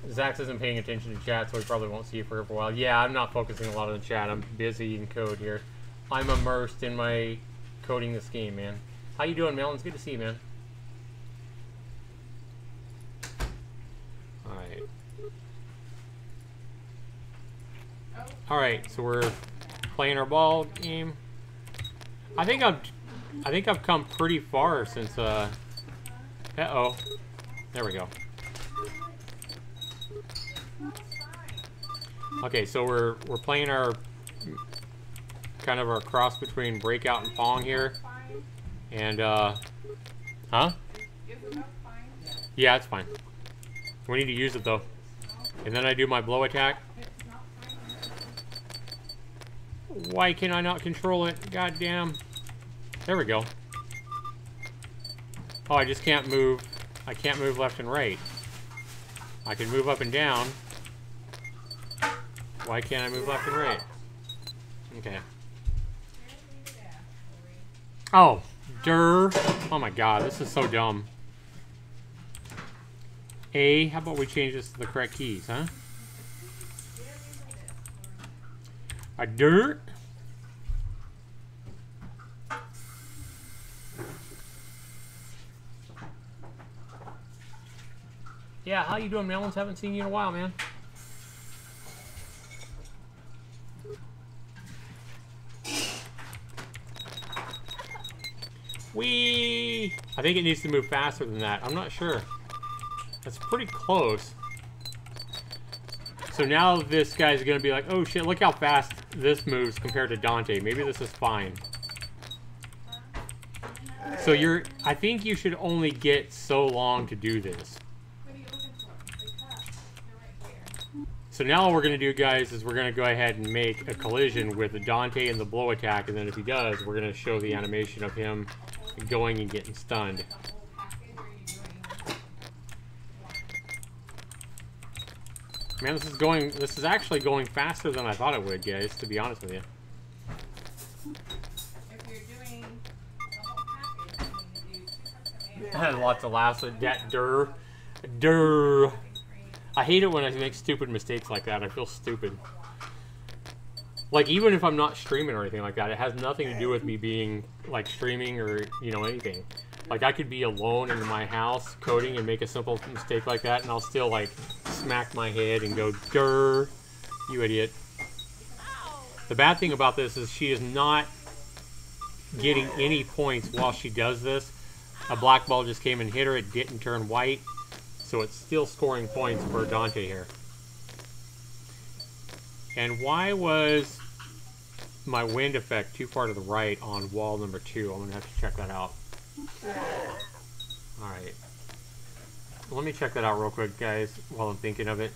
Zax isn't paying attention to chat, so he probably won't see you for a while. Yeah, I'm not focusing a lot on the chat. I'm busy in code here. I'm immersed in my coding this game, man. How you doing, Melons? Good to see you, man. Alright. Alright, so we're playing our ball game. I think I've come pretty far since uh-oh. There we go. Okay, so we're playing our kind of our cross between breakout and pong here. And huh? Yeah, it's fine. We need to use it though. And then I do my blow attack. Why can I not control it? God damn. There we go. Oh, I just can't move. I can't move left and right. I can move up and down. Why can't I move left and right? Okay. Oh, durr. Oh my god, this is so dumb. A, how about we change this to the correct keys, huh? A dirt. Yeah, how you doing, Melons? Haven't seen you in a while, man. Whee! I think it needs to move faster than that. I'm not sure. That's pretty close. So now this guy's gonna be like, oh shit, look how fast this moves compared to Dante. Maybe this is fine. So I think you should only get so long to do this. So now what we're gonna do, guys, is we're gonna go ahead and make a collision with the Dante and the blow attack, and then if he does, we're gonna show the animation of him going and getting stunned. Man, this is actually going faster than I thought it would, guys, to be honest with you. If you're doing the whole package, you need to do 2 commands. Lots of laughs at that. Durr. I hate it when I make stupid mistakes like that. I feel stupid. Like, even if I'm not streaming or anything like that, it has nothing to do with me being, like, streaming or, you know, anything. Like, I could be alone in my house coding and make a simple mistake like that, and I'll still, like, smack my head and go, "Durr, you idiot." The bad thing about this is she is not getting any points while she does this. A black ball just came and hit her. It didn't turn white, so it's still scoring points for Dante here. And why was my wind effect too far to the right on wall number 2? I'm going to have to check that out. Alright. Let me check that out real quick, guys, while I'm thinking of it.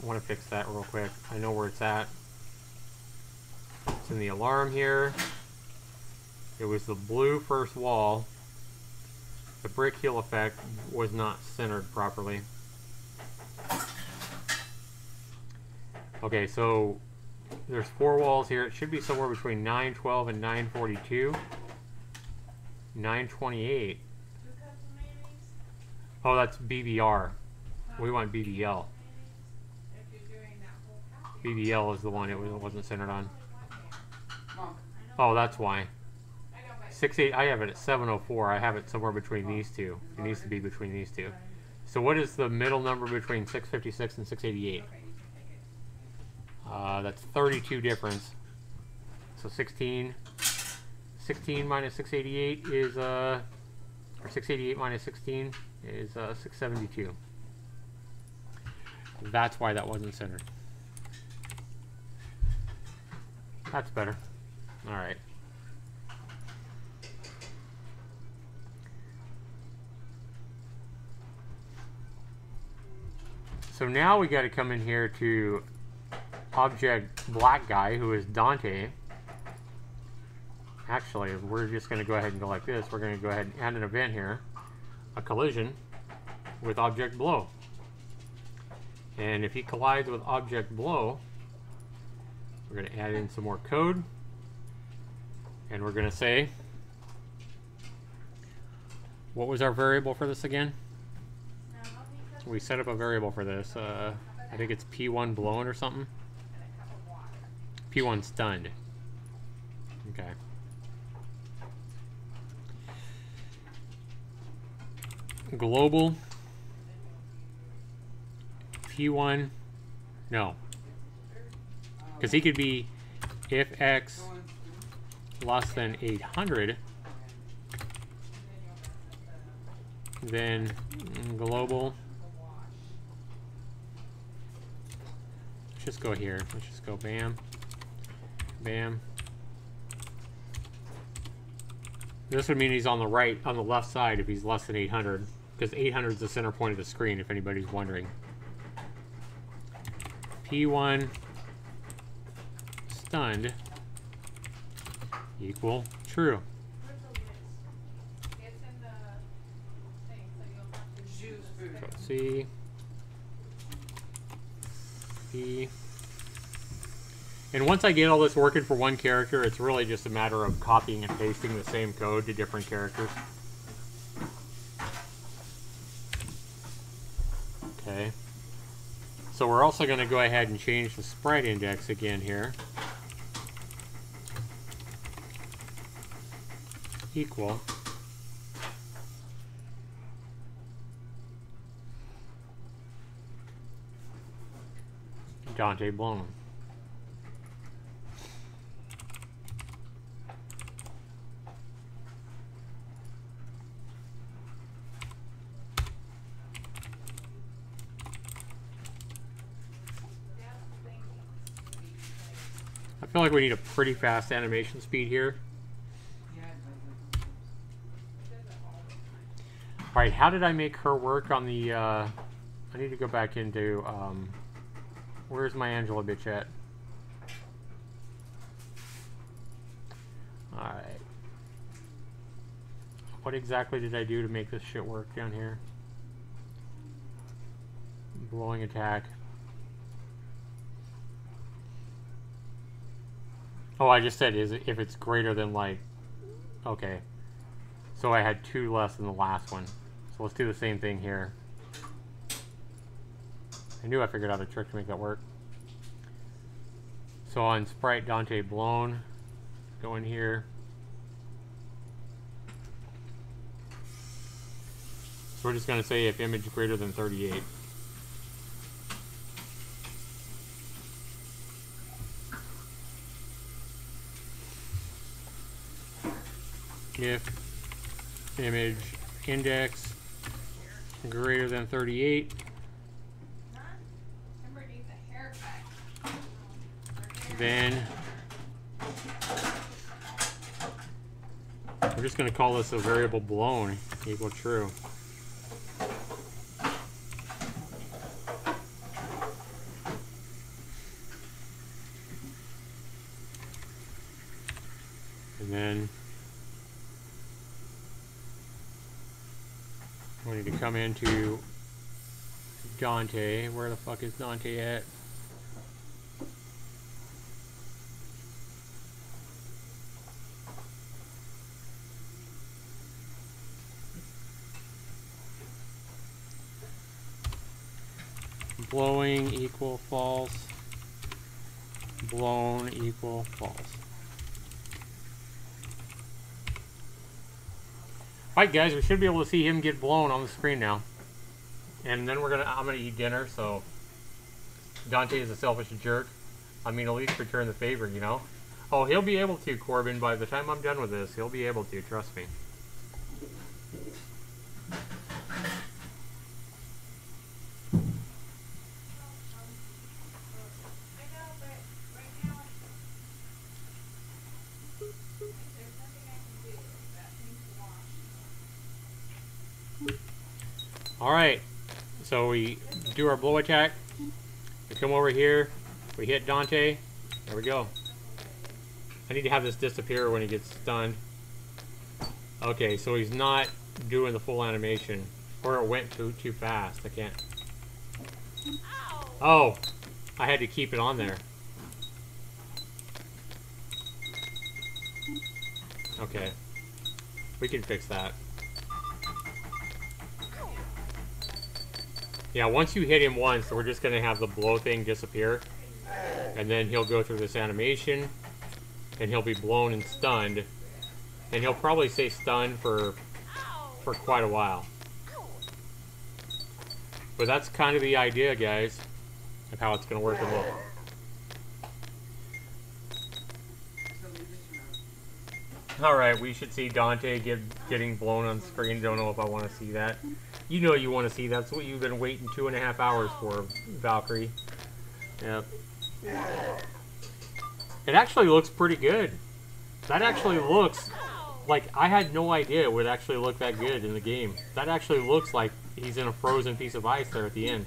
I want to fix that real quick. I know where it's at. It's in the alarm here. It was the blue first wall. The brick heel effect was not centered properly. Okay, so there's 4 walls here. It should be somewhere between 912 and 942. 928. Oh, that's BBR. We want BBL. BBL is the one it wasn't centered on. Oh, that's why. 68. I have it at 704. I have it somewhere between these two. It needs to be between these two. So what is the middle number between 656 and 688? That's 32 difference. So 16 minus 688 is or 688 minus 16 is 672. That's why that wasn't centered. That's better. All right. So now we got to come in here to object black guy, who is Dante. Actually, we're just going to go ahead and go like this. We're going to go ahead and add an event here, a collision with object blow. And if he collides with object blow, we're going to add in some more code. And we're going to say, what was our variable for this again? We set up a variable for this. I think it's P1 blown or something. P1 stunned. Okay. Global P1. No. Because he could be if X less than 800, then global. Let's just go here. Let's just go bam, bam. This would mean he's on the right, on the left side if he's less than 800, because 800 is the center point of the screen, if anybody's wondering. P1 stunned equal true. C, P. And once I get all this working for one character, it's really just a matter of copying and pasting the same code to different characters. Okay. So we're also going to go ahead and change the spread index again here. Equal. Dante blown. I feel like we need a pretty fast animation speed here. Alright, how did I make her work on the, I need to go back into, where's my Angela bitch at? Alright. What exactly did I do to make this shit work down here? Blowing attack. Oh, I just said if it's greater than like... Okay. So I had 2 less than the last one. So let's do the same thing here. I knew I figured out a trick to make that work. So on Sprite Dante blown, go in here. So we're just going to say if image greater than 38. If image index greater than 38, then we're just going to call this a variable blown equal true. And then we need to come into Dante. Where the fuck is Dante at? Blowing equal false. Blown equal false. Alright guys, we should be able to see him get blown on the screen now. And then I'm gonna eat dinner, so Dante is a selfish jerk. I mean, at least return the favor, you know? Oh, he'll be able to, Corbin. By the time I'm done with this, he'll be able to, trust me. Alright, so we do our blow attack, we come over here, we hit Dante, there we go. I need to have this disappear when he gets stunned. Okay, so he's not doing the full animation, or it went too fast, I can't. Oh, I had to keep it on there. Okay, we can fix that. Yeah, once you hit him once, we're just going to have the blow thing disappear. And then he'll go through this animation. And he'll be blown and stunned. And he'll probably stay stunned for quite a while. But that's kind of the idea, guys, of how it's going to work and look. Alright, we should see Dante getting blown on screen. Don't know if I want to see that. You know you want to see. That's what you've been waiting 2.5 hours for, Valkyrie. Yep. It actually looks pretty good. That actually looks like I had no idea it would actually look that good in the game. That actually looks like he's in a frozen piece of ice there at the end.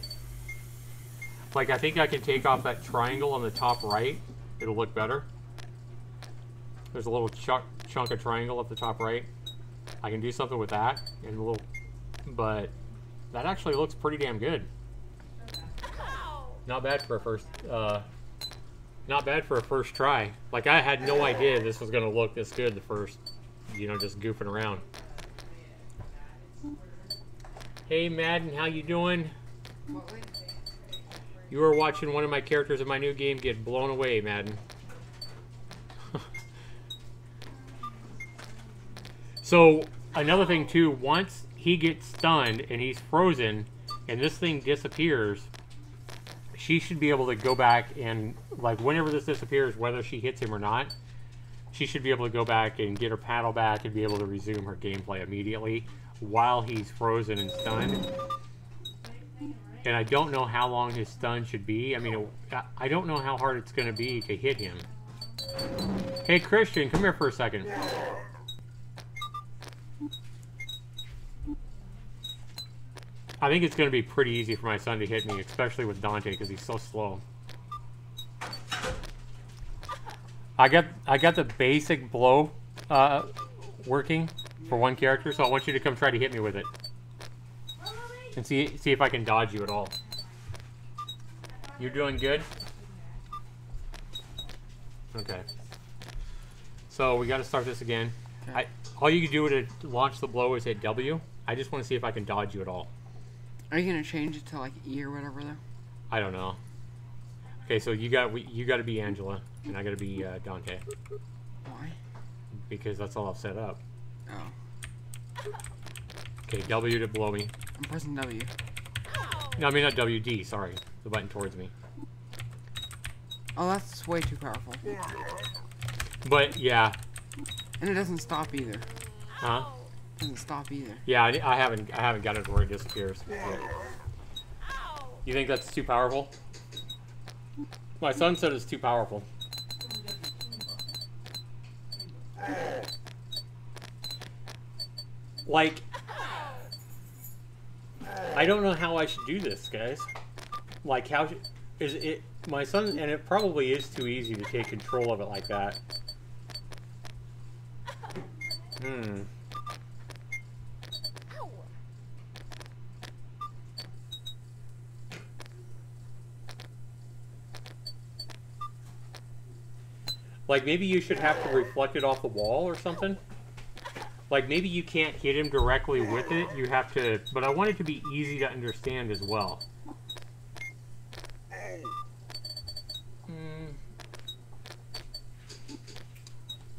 Like, I think I can take off that triangle on the top right. It'll look better. There's a little chunk of triangle at the top right. I can do something with that and a little, but that actually looks pretty damn good. Not bad for a first, try. Like, I had no idea this was gonna look this good the first, you know, just goofing around. Hey Madden, how you doing? You are watching one of my characters in my new game get blown away, Madden. So, another thing too, once he gets stunned and he's frozen and this thing disappears, she should be able to go back and, like, whenever this disappears, whether she hits him or not, she should be able to go back and get her paddle back and be able to resume her gameplay immediately while he's frozen and stunned. And I don't know how long his stun should be. I mean, I don't know how hard it's going to be to hit him. Hey, Christian, come here for a second. I think it's going to be pretty easy for my son to hit me, especially with Dante, because he's so slow. I got the basic blow working for one character, so I want you to come try to hit me with it. And see if I can dodge you at all. You're doing good? Okay. So we got to start this again. Okay. All you can do to launch the blow is hit W. I just want to see if I can dodge you at all. Are you gonna change it to like E or whatever though? I don't know. Okay, so you got to be Angela, and I got to be Dante, Why? because that's all I've set up. Oh. Okay, W to blow me. I'm pressing W. No, I mean not W, D. Sorry, the button towards me. Oh, that's way too powerful. But yeah, And it doesn't stop either. huh? It doesn't stop either. Yeah, I haven't got it to where it disappears. Yeah. You think that's too powerful? My son said it's too powerful. Like, I don't know how I should do this, guys. Like, how is it? My son, and it probably is too easy to take control of it like that. Like, maybe you should have to reflect it off the wall or something. Like, maybe you can't hit him directly with it. You have to... But I want it to be easy to understand as well.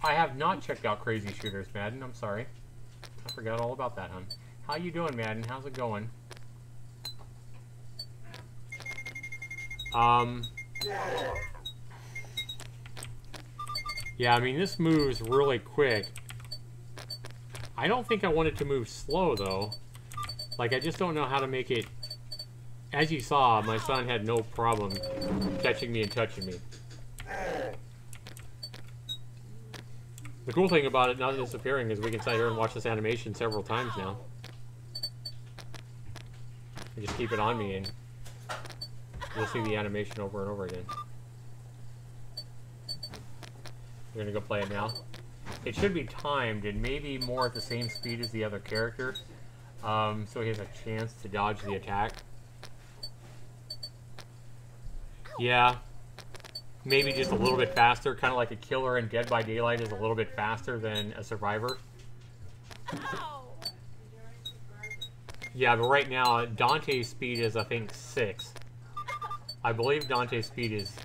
I have not checked out Crazy Shooters, Madden. I'm sorry. I forgot all about that, hon. How you doing, Madden? How's it going? Yeah, I mean, this moves really quick. I don't think I want it to move slow, though. Like, I just don't know how to make it... As you saw, my son had no problem catching me and touching me. The cool thing about it not disappearing is we can sit here and watch this animation several times now. I just keep it on me and you'll see the animation over and over again. We're gonna go play it now. It should be timed and maybe more at the same speed as the other character, so he has a chance to dodge the attack. Yeah, maybe just a little bit faster, kind of like a killer in Dead by Daylight is a little bit faster than a survivor. Yeah, but right now Dante's speed is, I think, 6. I believe Dante's speed is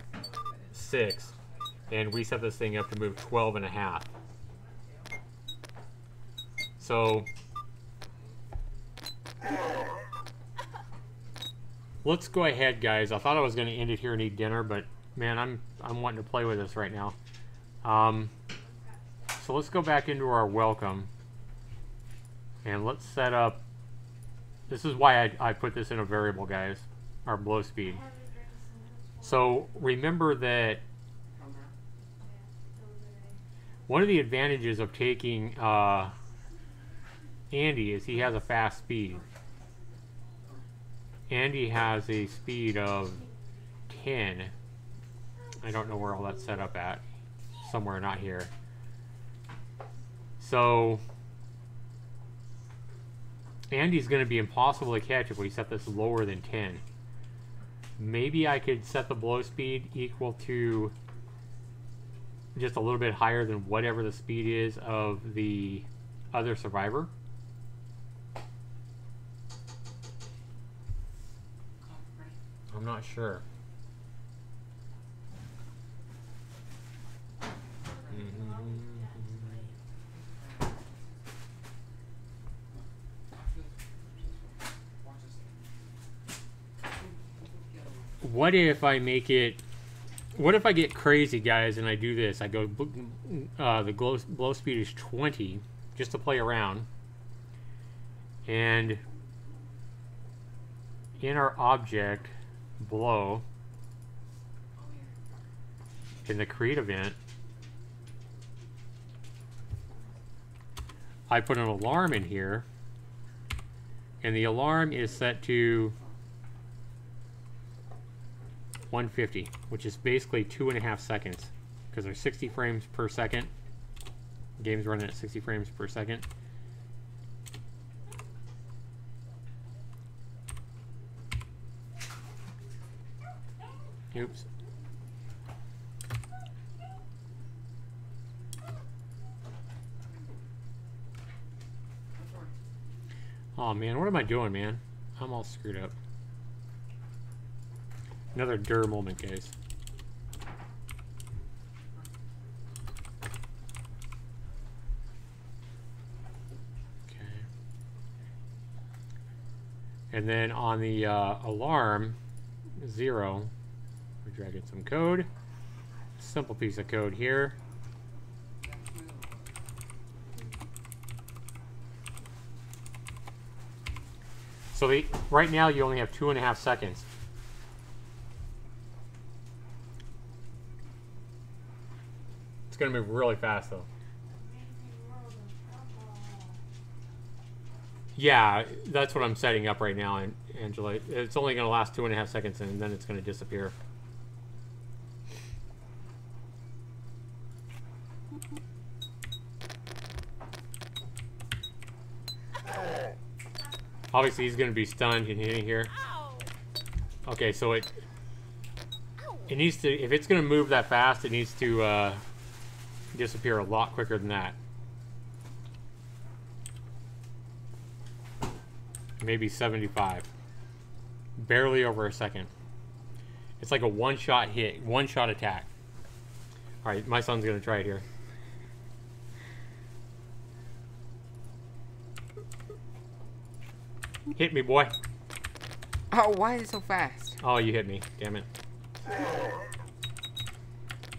6, and we set this thing up to move 12.5. So let's go ahead, guys. I thought I was going to end it here and eat dinner, but man, I'm wanting to play with this right now. So let's go back into our welcome, and let's set up. This is why I put this in a variable, guys. Our blow speed. So remember that one of the advantages of taking Andy is he has a fast speed. Andy has a speed of 10. I don't know where all that's set up at. Somewhere not here. So Andy's going to be impossible to catch if we set this lower than 10. Maybe I could set the blow speed equal to just a little bit higher than whatever the speed is of the other survivor. I'm not sure. What if I make it... What if I get crazy, guys, and I do this? I go... the blow speed is 20, just to play around. And in our object, blow, in the create event, I put an alarm in here, and the alarm is set to 150, which is basically 2.5 seconds, because they're 60 frames per second. The game's running at 60 frames per second. Oops. Oh man, what am I doing, man? I'm all screwed up. Another DER moment, guys. Okay. And then on the alarm, 0, we're dragging some code. Simple piece of code here. So right now you only have 2.5 seconds. It's going to move really fast though. Yeah, that's what I'm setting up right now, Angela. It's only going to last 2.5 seconds and then it's going to disappear. Obviously, he's going to be stunned in here. Okay, so it needs to, if it's going to move that fast, it needs to disappear a lot quicker than that. Maybe 75. Barely over a second. It's like a one-shot hit, one-shot attack. All right, my son's going to try it here. Hit me, boy. Oh, why is it so fast? Oh, you hit me. Damn it.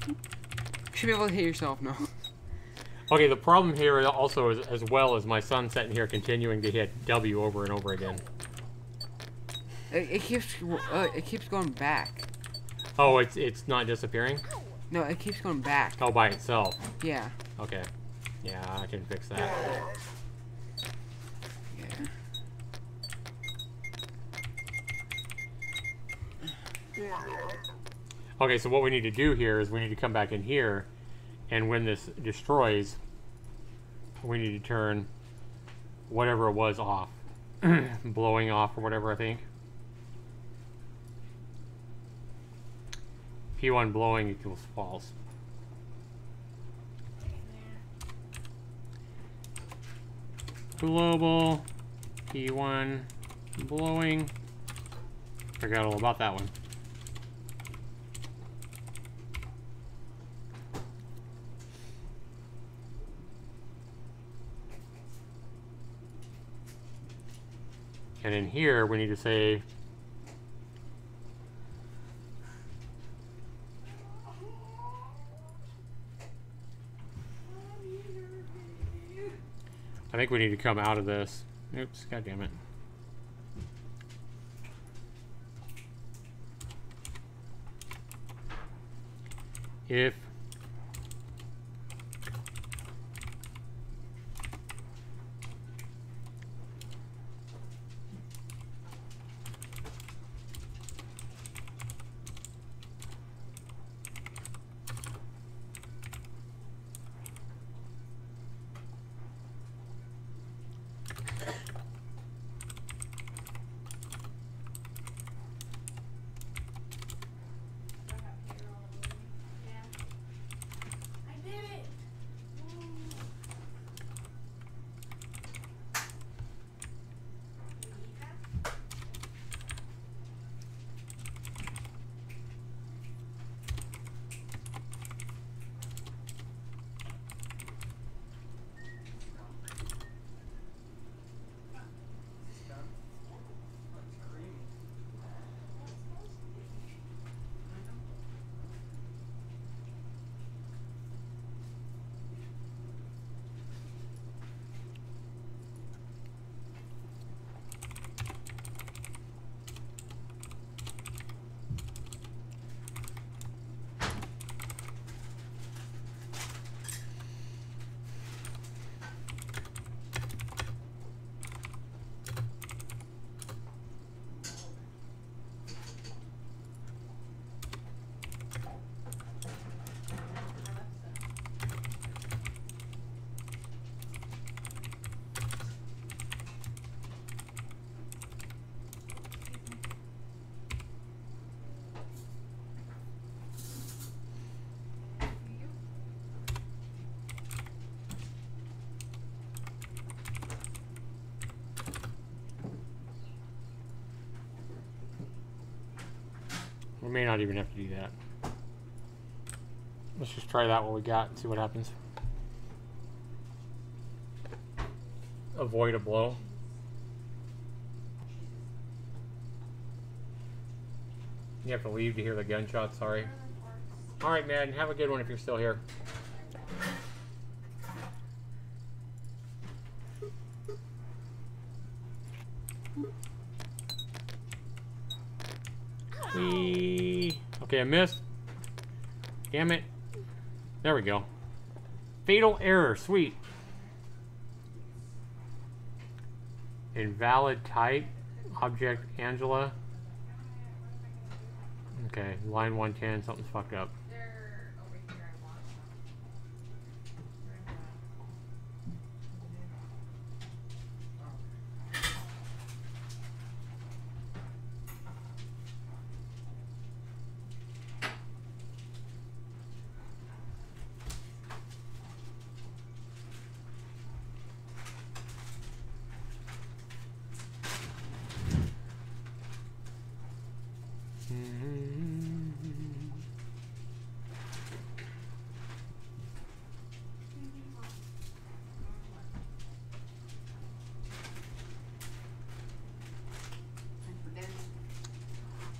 You should be able to hit yourself now. Okay, the problem here also is, as well as my son sitting here continuing to hit W over and over again. It keeps going back. Oh, it's not disappearing? No, it keeps going back. Oh, by itself. Yeah. Okay. Yeah, I can fix that. Yeah. Okay, so what we need to do here is we need to come back in here, and when this destroys, we need to turn whatever it was off. Blowing off or whatever, I think. P1 blowing equals false. Global P1 blowing. Forgot all about that one. And in here, we need to say I think we need to come out of this. Oops, god damn it. If may not even have to do that. Let's just try that what we got and see what happens. Avoid a blow. You have to leave to hear the gunshot, sorry. Alright, man, have a good one if you're still here. Whee! Okay, I missed. Damn it. There we go. Fatal error, sweet. Invalid type. Object Angela. Okay, line 110, something's fucked up. They're over here, I want.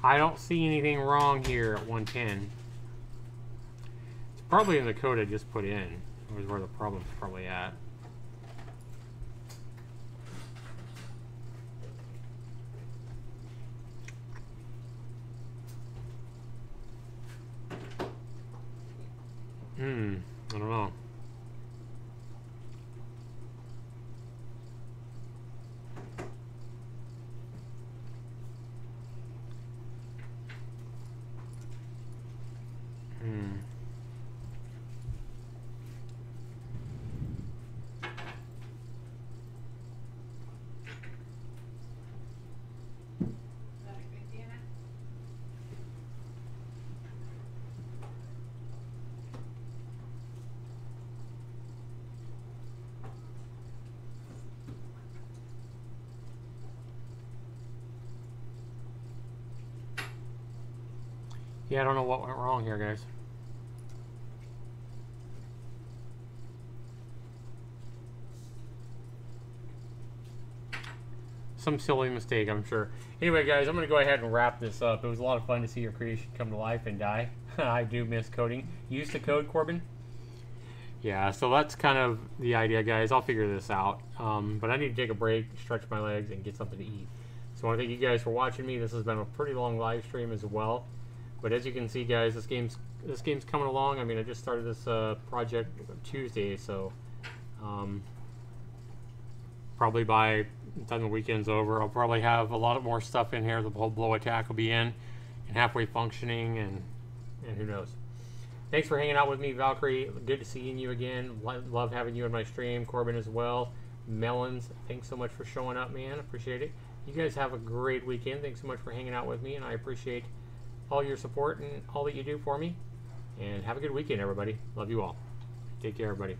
I don't see anything wrong here at 110. It's probably in the code I just put in. Was where the problem's probably at. I don't know. Is that a good Deanna? Yeah, I don't know what went wrong here, guys. Some silly mistake, I'm sure. Anyway, guys, I'm going to go ahead and wrap this up. It was a lot of fun to see your creation come to life and die. I do miss coding. Use the code, Corbin? Yeah, so that's kind of the idea, guys. I'll figure this out. But I need to take a break, stretch my legs, and get something to eat. So I want to thank you guys for watching me. This has been a pretty long live stream as well. But as you can see, guys, this game's coming along. I mean, I just started this project Tuesday, so probably by the time the weekend's over, I'll probably have a lot more stuff in here. The whole blow attack will be in and halfway functioning, and who knows. Thanks for hanging out with me, Valkyrie. Good to seeing you again. Love having you in my stream. Corbin as well. Melons, thanks so much for showing up, man. Appreciate it. You guys have a great weekend. Thanks so much for hanging out with me, and I appreciate all your support and all that you do for me. And have a good weekend, everybody. Love you all. Take care, everybody.